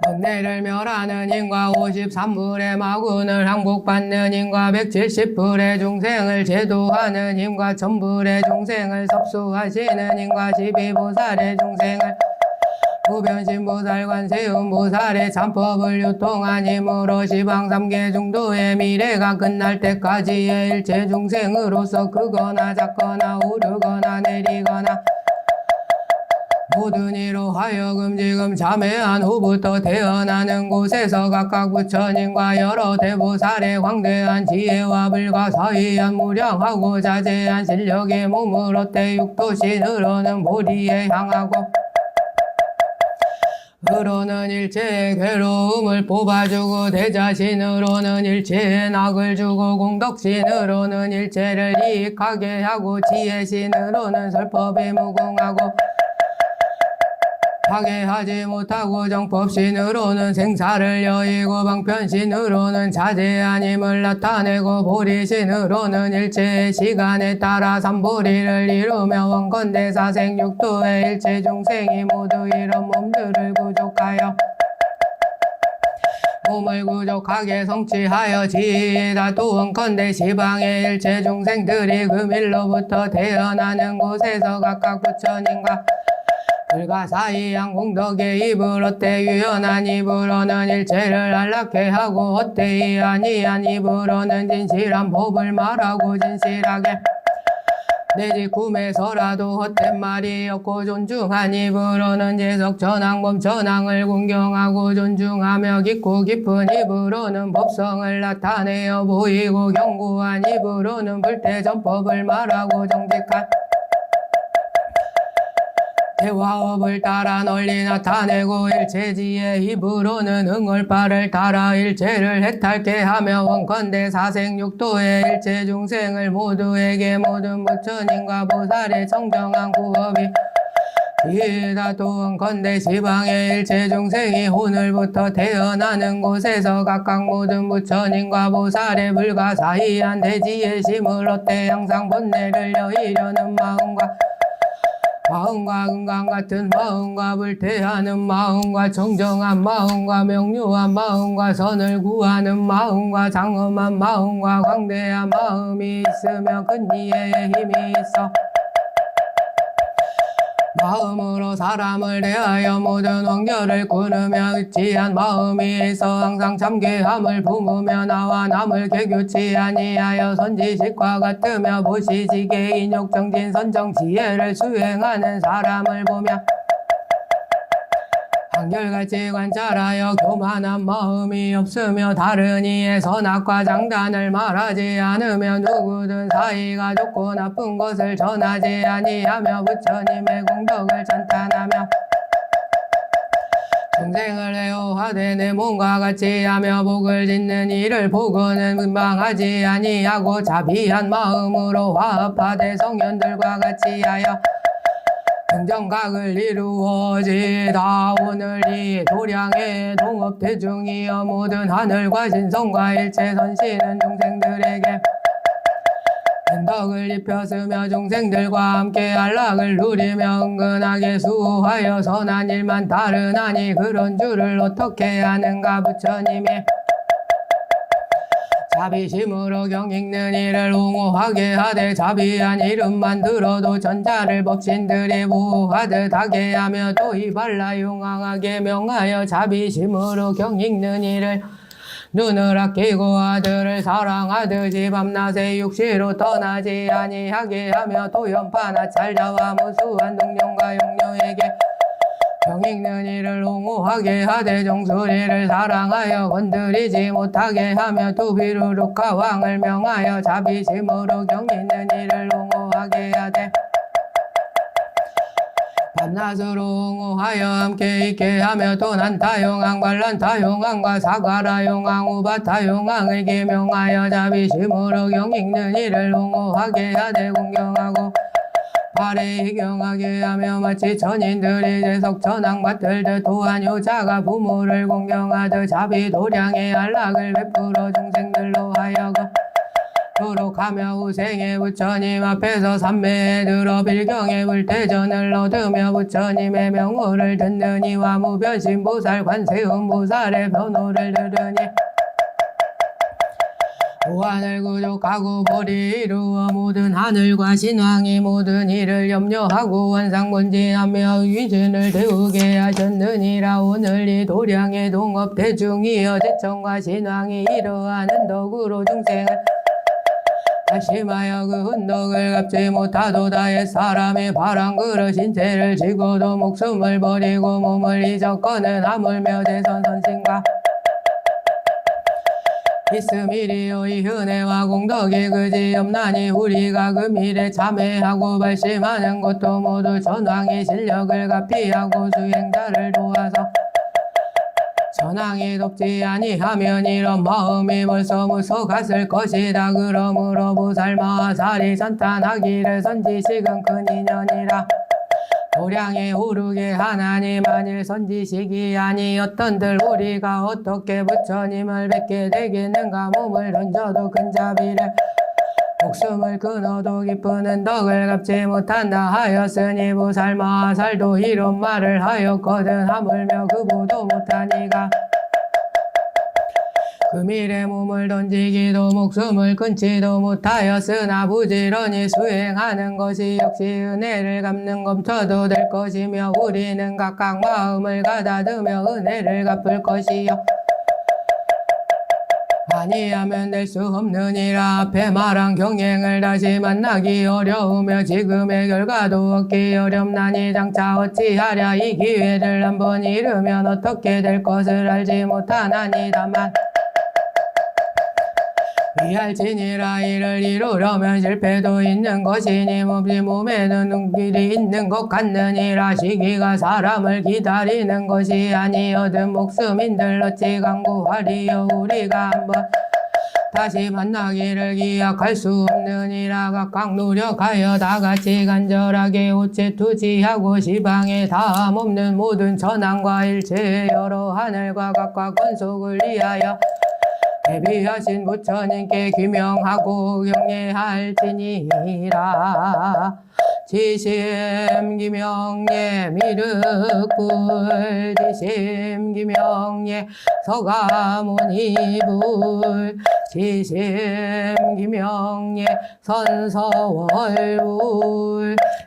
번뇌를 멸하는 인과 53불의 마군을 항복받는 인과 170불의 중생을 제도하는 인과 1000불의 중생을 섭수하시는 인과 12보살의 중생을 무변신보살 관세음보살의 참법을 유통한 힘으로 시방 3계 중도의 미래가 끝날 때까지의 일체 중생으로서 크거나 작거나 오르거나 내리거나 모든 이로 하여금 지금 참회한 후부터 태어나는 곳에서 각각 부처님과 여러 대보살의 광대한 지혜와 불가사의한 무량하고 자제한 실력의 몸으로 대육도신으로는 보리에 향하고 으로는 일체의 괴로움을 뽑아주고 대자신으로는 일체의 낙을 주고 공덕신으로는 일체를 이익하게 하고 지혜신으로는 설법이 무궁하고 파괴하지 못하고 정법신으로는 생사를 여의고 방편신으로는 자제한 힘을 나타내고 보리신으로는 일체의 시간에 따라 삼보리를 이루며 원건대 사생육도의 일체 중생이 모두 이런 몸들을 구족하여 몸을 구족하게 성취하여 지이다. 또 원컨대 시방의 일체 중생들이 금일로부터 태어나는 곳에서 각각 부처님과 불가사의한 공덕의 입을 헛되 유연한 입으로는 일체를 안락해 하고 헛되이 아니한 입으로는 진실한 법을 말하고 진실하게 내지 꿈에서라도 헛된 말이 없고 존중한 입으로는 재석 전항범 전항을 공경하고 존중하며 깊고 깊은 입으로는 법성을 나타내어 보이고 견고한 입으로는 불태전법을 말하고 정직한 대화업을 따라 널리 나타내고 일체지의 입으로는 응월바를 따라 일체를 해탈케 하며 원컨대 사생육도의 일체 중생을 모두에게 모든 부처님과 보살의 정정한 구업이 이다. 또 원컨대 시방의 일체 중생이 오늘부터 태어나는 곳에서 각각 모든 부처님과 보살의 불가사의한 대지의 심을 얻되 항상 번뇌를 여의려는 마음과 은강 같은 마음과 불태하는 마음과 정정한 마음과 명료한 마음과 선을 구하는 마음과 장엄한 마음과 광대한 마음이 있으며 큰 이해의 힘이 있어 마음으로 사람을 대하여 모든 원결을 끊으며 의지한 마음이 있어 항상 참괴함을 품으며 나와 남을 개교치 아니하여 선지식과 같으며 보시지게 인욕정진 선정지혜를 수행하는 사람을 보며 한결같이 관찰하여 교만한 마음이 없으며 다른 이의 선악과 장단을 말하지 않으며 누구든 사이가 좋고 나쁜 것을 전하지 아니하며 부처님의 공덕을 찬탄하며 중생을 애호하되 내 몸과 같이 하며 복을 짓는 이를 보고는 금방하지 아니하고 자비한 마음으로 화합하되 성현들과 같이 하여 긍정각을 이루어지다. 오늘 이 도량의 동업대중이여 모든 하늘과 신성과 일체 선신은 중생들에게 덕을 입혔으며 중생들과 함께 안락을 누리며 은근하게 수호하여 선한 일만 따르나니 그런 줄을 어떻게 아는가. 부처님이 자비심으로 경읽는 이를 옹호하게 하되 자비한 이름만 들어도 전자를 법신들이 보호하듯 하게 하며 또 이발라 용왕하게 명하여 자비심으로 경읽는 이를 눈을 아끼고 아들을 사랑하듯이 밤낮에 육시로 떠나지 아니하게 하며 또 연파나 찰자와 무수한 동룡과 용녀에게 경익는 이를 옹호하게 하되 정수리를 사랑하여 건드리지 못하게 하며 또 비루룩하 왕을 명하여 자비심으로 경익는 이를 옹호하게 하되 밤낮으로 옹호하여 함께 있게 하며 또 난타용왕 관란타용왕과 사가라용왕 우바타용왕을 기명하여 자비심으로 경익는 이를 옹호하게 하되 공경하고 발에 희경하게 하며 마치 천인들이 재석 전황 맡들듯 또한 여자가 부모를 공경하듯 자비도량의 안락을 베풀어 중생들로 하여금 도록하며 후생의 부처님 앞에서 삼매에 들어 빌경의 불대전을 얻으며 부처님의 명호를 듣는 이와 무변신 보살 관세음 보살의 변호를 들으니 무한을 구족하고 보리 이루어 모든 하늘과 신왕이 모든 일을 염려하고 원상본진하며 위진을 태우게 하셨느니라. 오늘 이 도량의 동업 대중이여 제천과 신왕이 이러하는 덕으로 중생을 다심하여 그 흔덕을 갚지 못하도다. 옛 사람이 바람 그릇 신체를 지고도 목숨을 버리고 몸을 잊었거늘 하물며 대선 선신과 있음이리요. 이 은혜와 공덕이 그지없나니 우리가 그 미래 참회하고 발심하는 것도 모두 전왕의 실력을 갚이하고 수행자를 도와서 전왕이 돕지 아니하면 이런 마음이 벌써 무서갔을 것이다. 그러므로 보살 마하살이 산탄하기를 선지식은 큰 인연이라. 도량에 오르게 하나님 만일 선지식이 아니었던들 우리가 어떻게 부처님을 뵙게 되겠는가. 몸을 던져도 큰 자비를 목숨을 끊어도 깊은 은덕을 갚지 못한다 하였으니 보살 마하살도 이런 말을 하였거든. 하물며 그보도 못하니가 그 미래 몸을 던지기도 목숨을 끊지도 못하였으나 부지런히 수행하는 것이 역시 은혜를 갚는 검쳐도 될 것이며 우리는 각각 마음을 가다듬며 은혜를 갚을 것이요 아니하면 될 수 없느니라. 앞에 말한 경행을 다시 만나기 어려우며 지금의 결과도 얻기 어렵나니 장차 어찌하랴. 이 기회를 한번 잃으면 어떻게 될 것을 알지 못하나니 다만 위할지니라. 이를 이루려면 실패도 있는 것이니 몹시 몸에는 눈길이 있는 것 같느니라. 시기가 사람을 기다리는 것이 아니어든 목숨인들 어찌 강구하리요. 우리가 한번 다시 만나기를 기약할 수 없느니라. 각각 노력하여 다같이 간절하게 오체투지하고 시방에 다함 없는 모든 전황과 일체의 여러 하늘과 각각 권속을 위하여 대비하신 부처님께 귀명하고 경례할지니라. 지심 기명예 미륵불 지심 기명예 서가모니불 지심 기명예 선서월불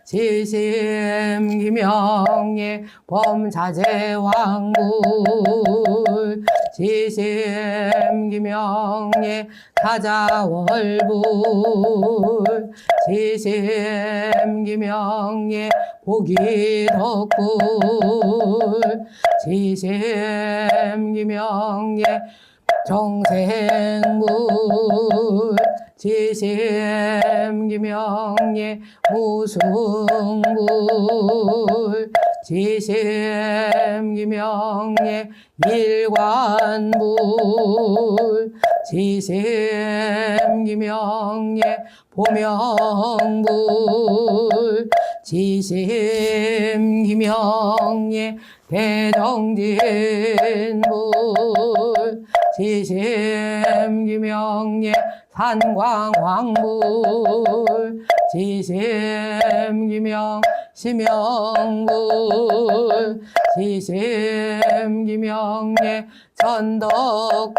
지심 기명예 범자재왕불 지심 기명예 사자월불 지심 기명예 보기덕불 지심 기명예 정생불 지심 기명예 무승불 지심 기명예 일관불 지심 기명예 보명불 지심 기명예 대정진불 지심 기명예 산광왕불 지심 기명 심영불 지심 기명예 천덕불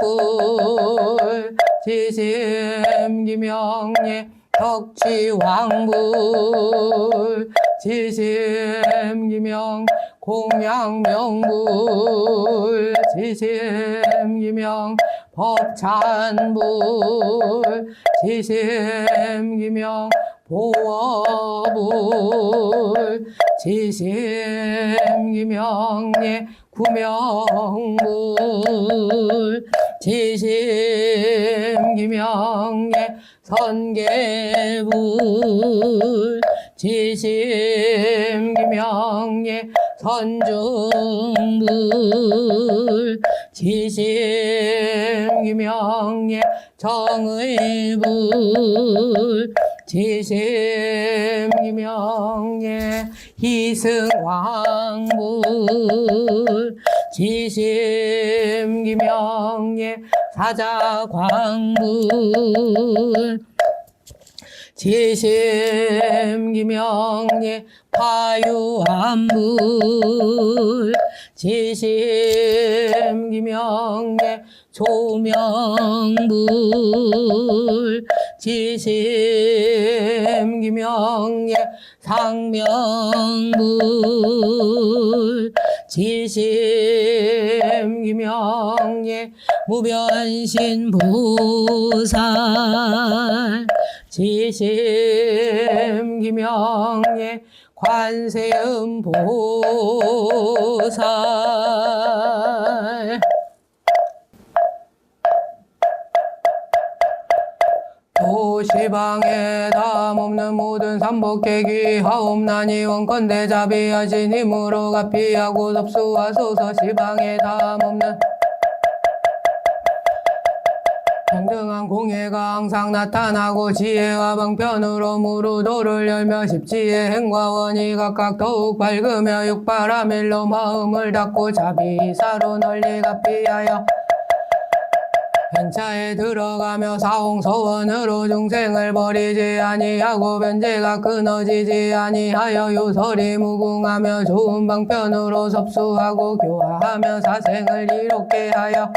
지심 기명예 덕취왕불 지심 기명 공양명불 지심 기명 법찬불 지심 기명 보어불 지심 기명예 구명불 지심 기명예 선계불 지심 기명예 선중불 지심 기명예 정의불 지심 기명예 희승왕불 지심 기명예 사자광불 지심 기명예 파유한불 지심 기명예 조명불 지심 기명예 상명불 지심 기명예 무변신보살 지심 기명예 관세음보살 도시방에 담없는 모든 삼복계기 하옵나니 원컨대 자비하신 힘으로 가피하고 섭수하소서. 시방에 담없는 평등한 공예가 항상 나타나고 지혜와 방편으로 무루도를 열며 십지의 행과 원이 각각 더욱 밝으며 육바라밀로 마음을 닫고 자비사로 널리 가피하여 행차에 들어가며 사홍서원으로 중생을 버리지 아니하고 변제가 끊어지지 아니하여 요설이 무궁하며 좋은 방편으로 섭수하고 교화하며 사생을 이롭게 하여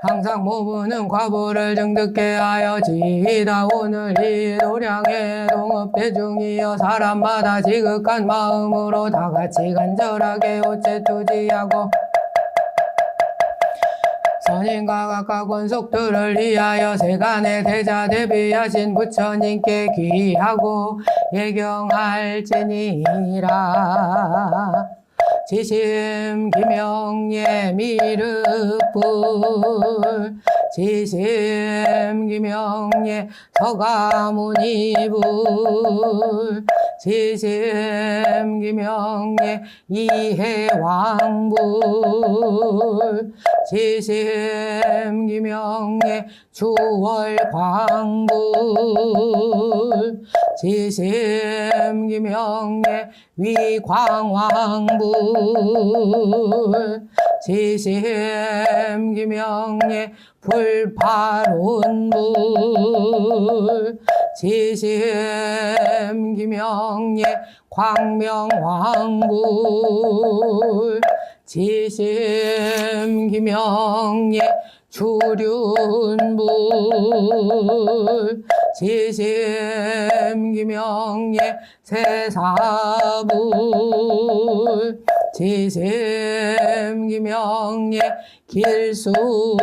항상 모부는 과보를 증득케 하여 지이다. 오늘 이 도량의 동업대중이여 사람마다 지극한 마음으로 다같이 간절하게 오체투지하고 선인과 각각 권속들을 위하여 세간의 대자 대비하신 부처님께 귀하고 예경할지니라. 지심 기명예 미륵불 지심 기명예 서가모니불 지심 기명예 이해왕불 지심 기명예 주월광불 지심 기명예 위광왕불 지심 기명예 불파론불 지심 기명예 광명왕불 지심 기명예 주륜불 지심 기명예 세사불 지심 기명예 길수불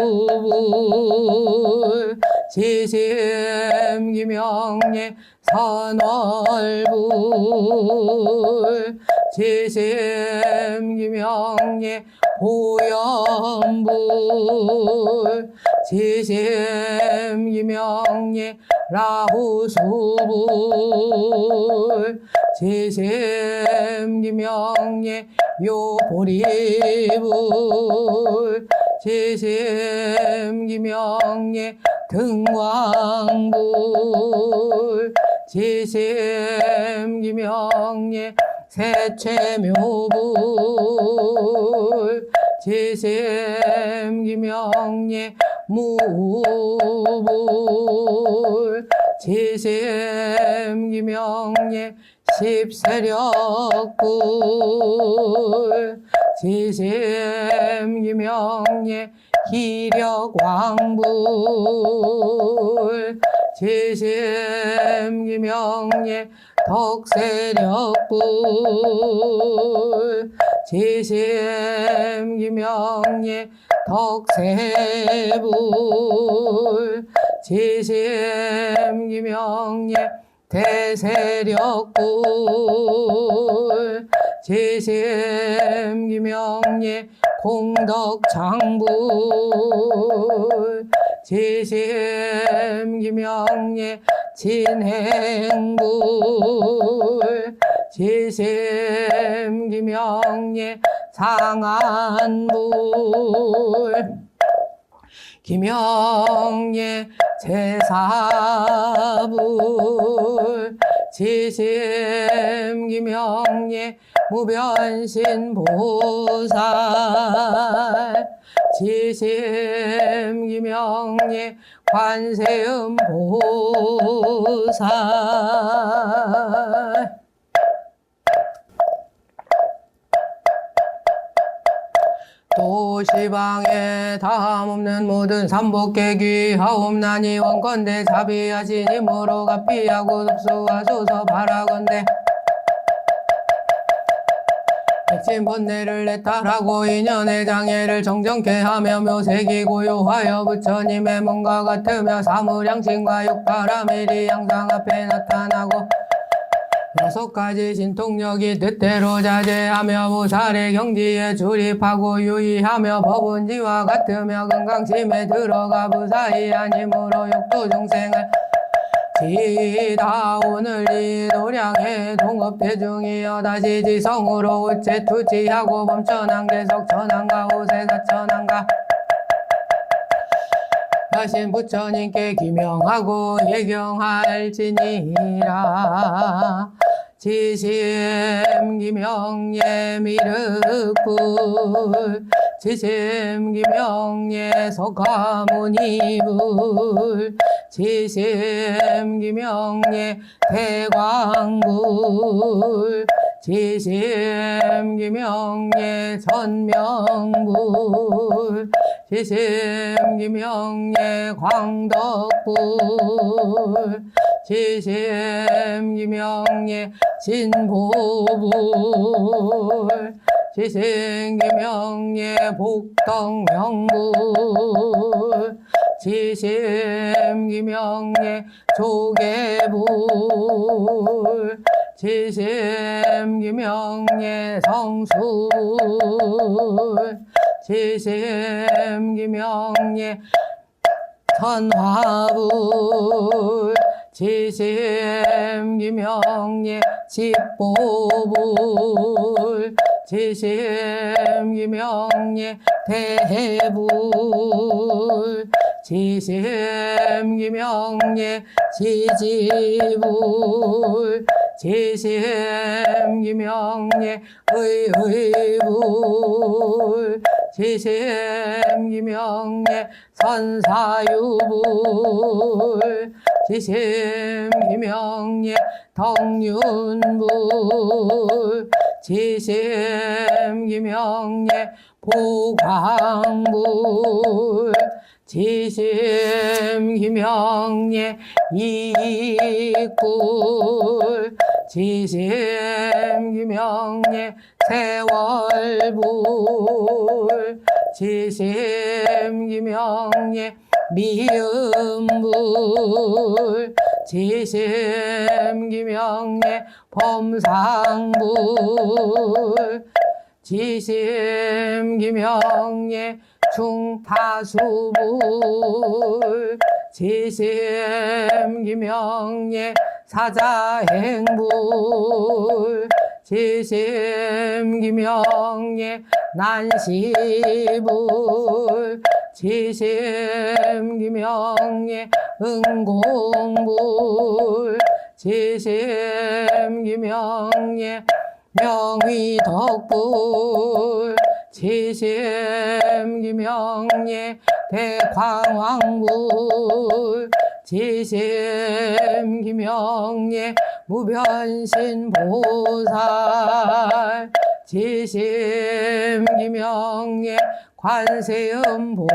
지심 기명예 선월불 지심 기명예 보연불 지심 기명예 라후수불 지심 기명예 요보리불 지심 기명예 등광불 지심 기명예 세체묘불 지심 기명예 무불 지심 기명예 십세력불 지심 기명예 기력왕불 지심 기명예 덕세력불 지심 기명예 덕세불 지심 기명예 대세력불 지심 기명예 공덕장불 지심 기명예 진행불 지심 기명예 상안불 기명예 제사불 지심기명예 무변신보살 지심기명예 관세음보살 도시방에 다함없는 모든 삼복계귀 하옵나니 원건대 자비하신 힘으로 갚이하고 섭수하소서 바라건대 백신 번뇌를 내탈하고 인연의 장애를 정정케 하며 묘색이 고요하여 부처님의 몸과 같으며 사무량신과 육바라밀이 항상 앞에 나타나고 6가지 신통력이 뜻대로 자제하며 무살의 경지에 출입하고 유의하며 법운지와 같으며 건강심에 들어가 무사히한 힘으로 육도 중생을 지다 오늘 이 도량의 동업대중이여 다시 지성으로 우체투지하고 범천한 계속 천한가 오세사천한가 하신 부처님께 기명하고 예경할지니라 지심기명예 미륵불 지심기명예 석가모니불 지심기명예 대광불 지심기명예 전명불 지심기명예 광덕불 지심기명예 진보불 지심기명예 복덕명불 지심기명예 조계불 지심기명예 성수불 지심기명예 선화불 지심기명예 집보불 지심기명예 대해불 지심기명예 지지불 지심기명예 의의불 지심기명예 선사유불 지심기명예 덕윤불 지심기명예 보광불 지심기명예 이익불 지심기명예 세월불 지심기명예 미음불 지심기명예 범상불 지심기명예 중파수불 지심기명예 사자행불 지심기명예 난시불 지심기명예 응공불 지심기명예 명의덕불 지심기명예 대광왕불 지심기명예 무변신보살 지심기명예 관세음보살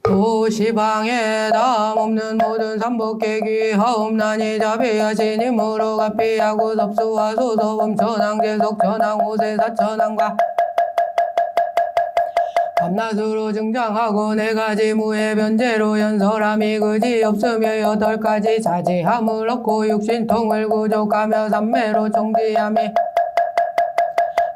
도시방에 다함없는 모든 삼복계귀 하옵나니 자비하신 힘으로 갚이하고 섭수하소서 범천왕 계속천왕 오세사천왕과 밤낮으로 증장하고 4가지 무해 변제로 연설함이 그지없으며 8가지 자지함을 얻고 육신통을 구족하며 삼매로 정지함이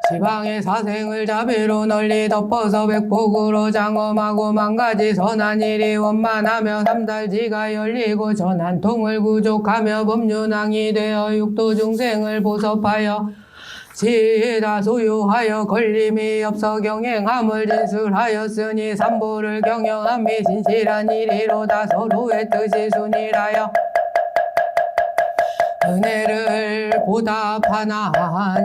지방의 사생을 자비로 널리 덮어서 백복으로 장엄하고 10,000가지 선한 일이 원만하며 3달지가 열리고 전한통을 구족하며 법륜왕이 되어 육도 중생을 보섭하여 지혜다 소유하여 걸림이 없어 경행함을 진술하였으니 삼보를 경영함이 진실한 일이로다. 서로의 뜻이 순이라여 은혜를 보답하나니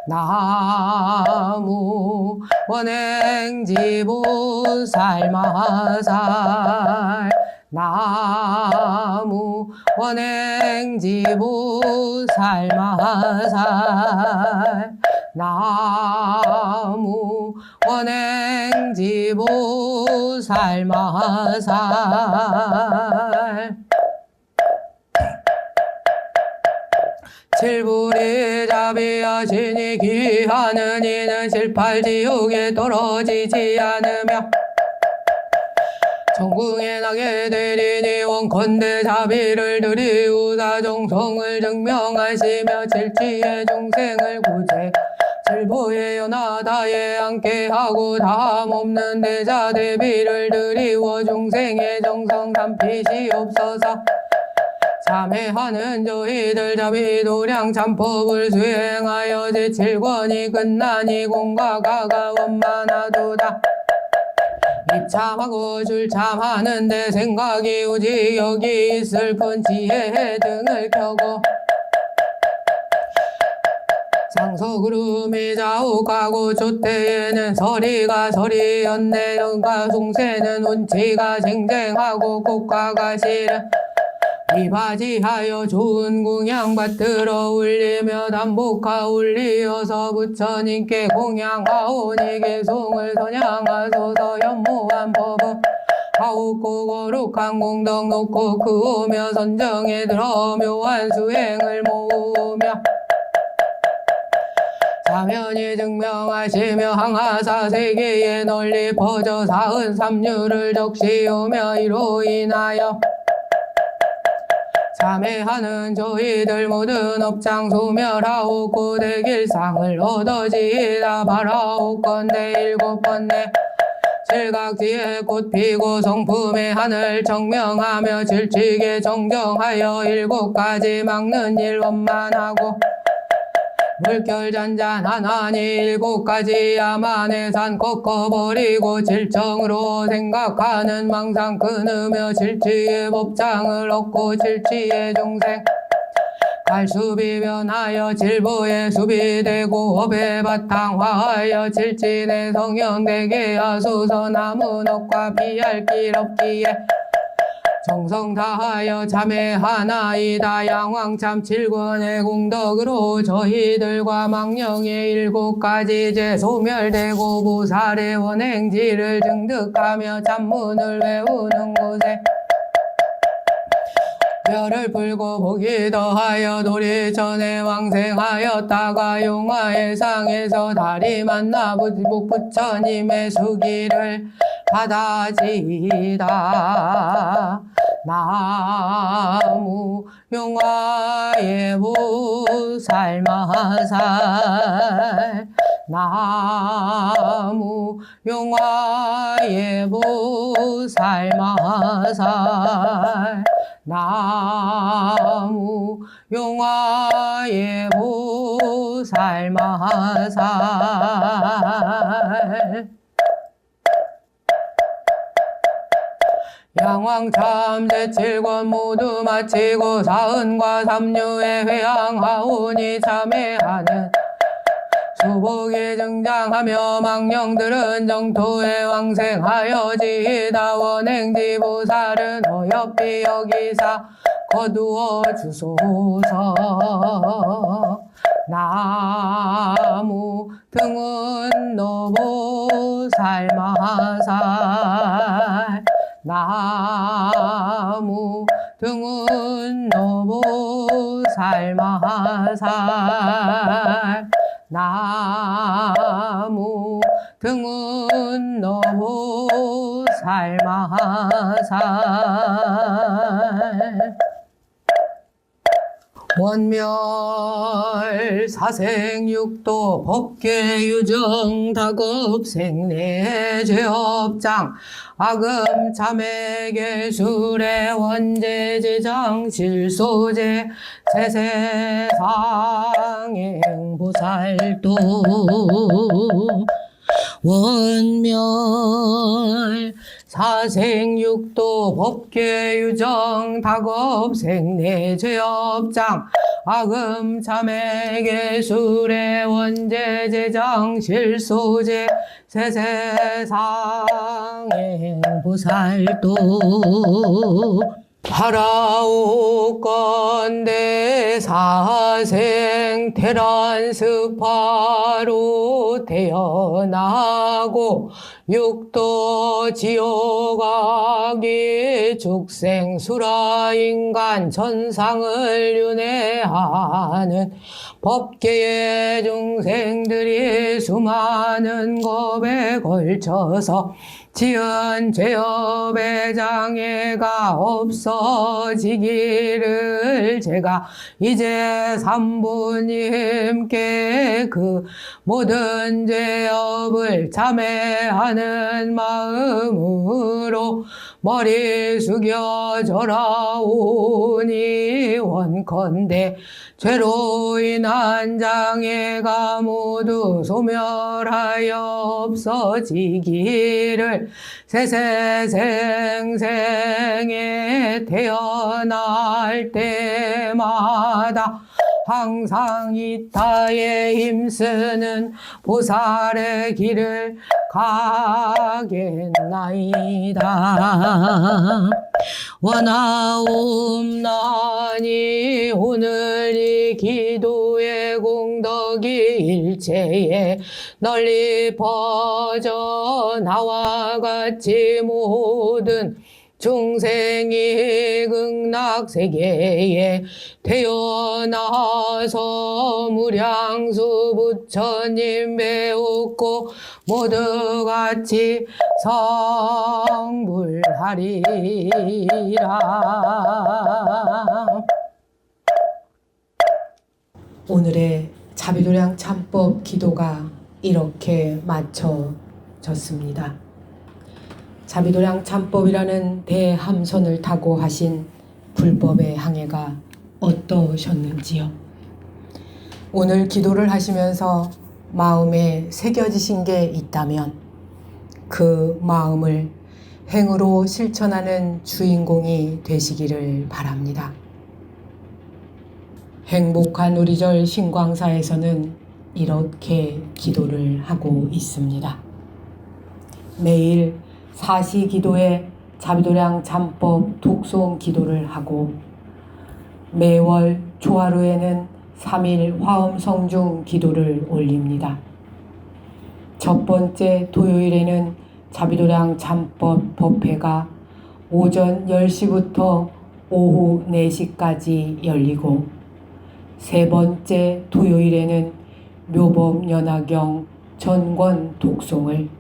나무 원행지보살마살 나무 원행지보살마살 나무 원행지보살마살 칠불이 자비하시니 귀하는 이는 칠팔지옥에 떨어지지 않으며 천궁에 나게 되리니 원컨대 자비를 드리우사 정성을 증명하시며 칠지의 중생을 구제 칠보의 연하다에 함께하고 다함없는 대자 대비를 드리워 중생의 정성 삼피시옵소서. 참회하는 저희들 자비도량 참법을 수행하여 제7권이 끝나니 공과가가 원만하도다. 입참하고 출참하는데 생각이 오지 여기 있을 뿐 지혜 등을 켜고 상서구름이 자욱하고 조태에는 서리가 서리였네. 연가 송새는 운치가 쟁쟁하고 꽃가가 실은 이바지하여 좋은 공양 받들어 올리며 담복하 올리어서 부처님께 공양하오니 개송을 선양하소서. 현무한 법은 하옵고 거룩한 공덕 놓고 그오며 선정에 들어 묘한 수행을 모으며 사면이 증명하시며 항하사 세계에 널리 퍼져 사은 삼류를 적시오며 이로 인하여 참회하는 저희들 모든 업장 소멸하옵고 대길상을 얻어지이다 바라옵건대. 일곱 번째 칠각지에 꽃 피고 성품의 하늘 청명하며 질직에 정정하여 일곱 가지 막는 일 원만하고 물결잔잔하나니 일곱 가지 야만의 산 꺾어버리고 질정으로 생각하는 망상 끊으며 질지의 법장을 얻고 질지의 중생 갈수비 변하여 질보에 수비되고 업의 바탕화하여 질진의 성현되게 하소서. 남은 업과 피할 길 없기에 정성 다하여 참회하나이다. 양왕참 7권의 공덕으로 저희들과 망령의 일곱 가지 죄 소멸되고 보살의 원행지를 증득하며 참문을 외우는 곳에 별을 풀고 복이 더하여 도리전에 왕생하였다가 용화의 상에서 다리 만나 부처님의 수기를 받아지이다. 나무 용화의 보살마살 나무 용화의 보살마살 나무 용화의 보살마살 양왕참 제7권 모두 마치고 사은과 삼류에 회항하오니 참회하는 수복이 증장하며 망령들은 정토에 왕생하여 지이다. 원행지 보살은 어여삐 여기사 거두어 주소서. 나무 등은 너보살마살 나무 등은 너보살마살 나무 등은 너보살마살 원멸 사생육도 법계유정 다급생내 죄업장 악음 참회계술의 원제제장 실소제 세세상행보살도 원멸 사생육도 법계유정 다급생내 죄업장 악음 참회계술의 원제제장 실소제 세세상행보살도 하라오건대 사생 테란스파로 태어나고 육도 지옥악이 죽생 수라인간 천상을 윤회하는 법계의 중생들이 수많은 겁에 걸쳐서 지은 죄업의 장애가 없어지기를 제가 이제 삼부님께 그 모든 죄업을 참회하는 마음으로 머리 숙여 절하오니 원컨대 죄로 인한 장애가 모두 소멸하여 없어지기를 세세생생에 태어날 때마다 항상 이타에 힘쓰는 보살의 길을 가겠나이다. 원하옵나니 오늘 이 기도의 공덕이 일체에 널리 퍼져 나와 같이 모든 중생이 극락세계에 태어나서 무량수 부처님 배웠고 모두 같이 성불하리라. 오늘의 자비도량 참법 기도가 이렇게 마쳐졌습니다. 자비도량 참법이라는 대함선을 타고 하신 불법의 항해가 어떠셨는지요? 오늘 기도를 하시면서 마음에 새겨지신 게 있다면 그 마음을 행으로 실천하는 주인공이 되시기를 바랍니다. 행복한 우리절 신광사에서는 이렇게 기도를 하고 있습니다. 매일 사시기도에 자비도량 참법 독송 기도를 하고 매월 조화루에는 3일 화엄성중 기도를 올립니다. 첫 번째 토요일에는 자비도량 참법 법회가 오전 10시부터 오후 4시까지 열리고 세 번째 토요일에는 묘법연화경 전권 독송을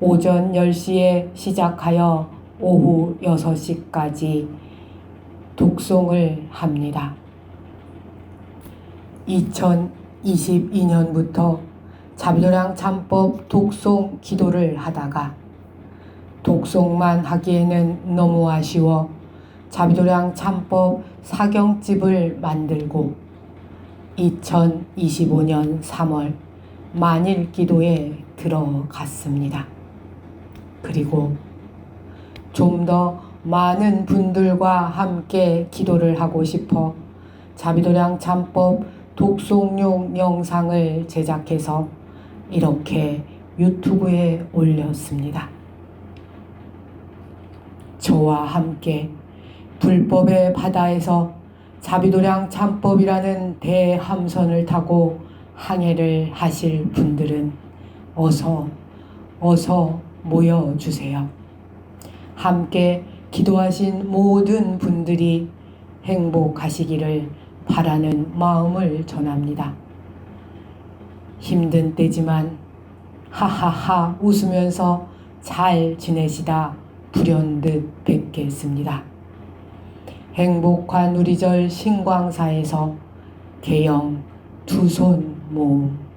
오전 10시에 시작하여 오후 6시까지 독송을 합니다. 2022년부터 자비도량 참법 독송 기도를 하다가 독송만 하기에는 너무 아쉬워 자비도량 참법 사경집을 만들고 2025년 3월 만일기도에 들어갔습니다. 그리고 좀 더 많은 분들과 함께 기도를 하고 싶어 자비도량 참법 독송용 영상을 제작해서 이렇게 유튜브에 올렸습니다. 저와 함께 불법의 바다에서 자비도량 참법이라는 대함선을 타고 항해를 하실 분들은 어서 모여주세요. 함께 기도하신 모든 분들이 행복하시기를 바라는 마음을 전합니다. 힘든 때지만 하하하 웃으면서 잘 지내시다 불현듯 뵙겠습니다. 행복한 우리절 신광사에서 개영 두 손 모음.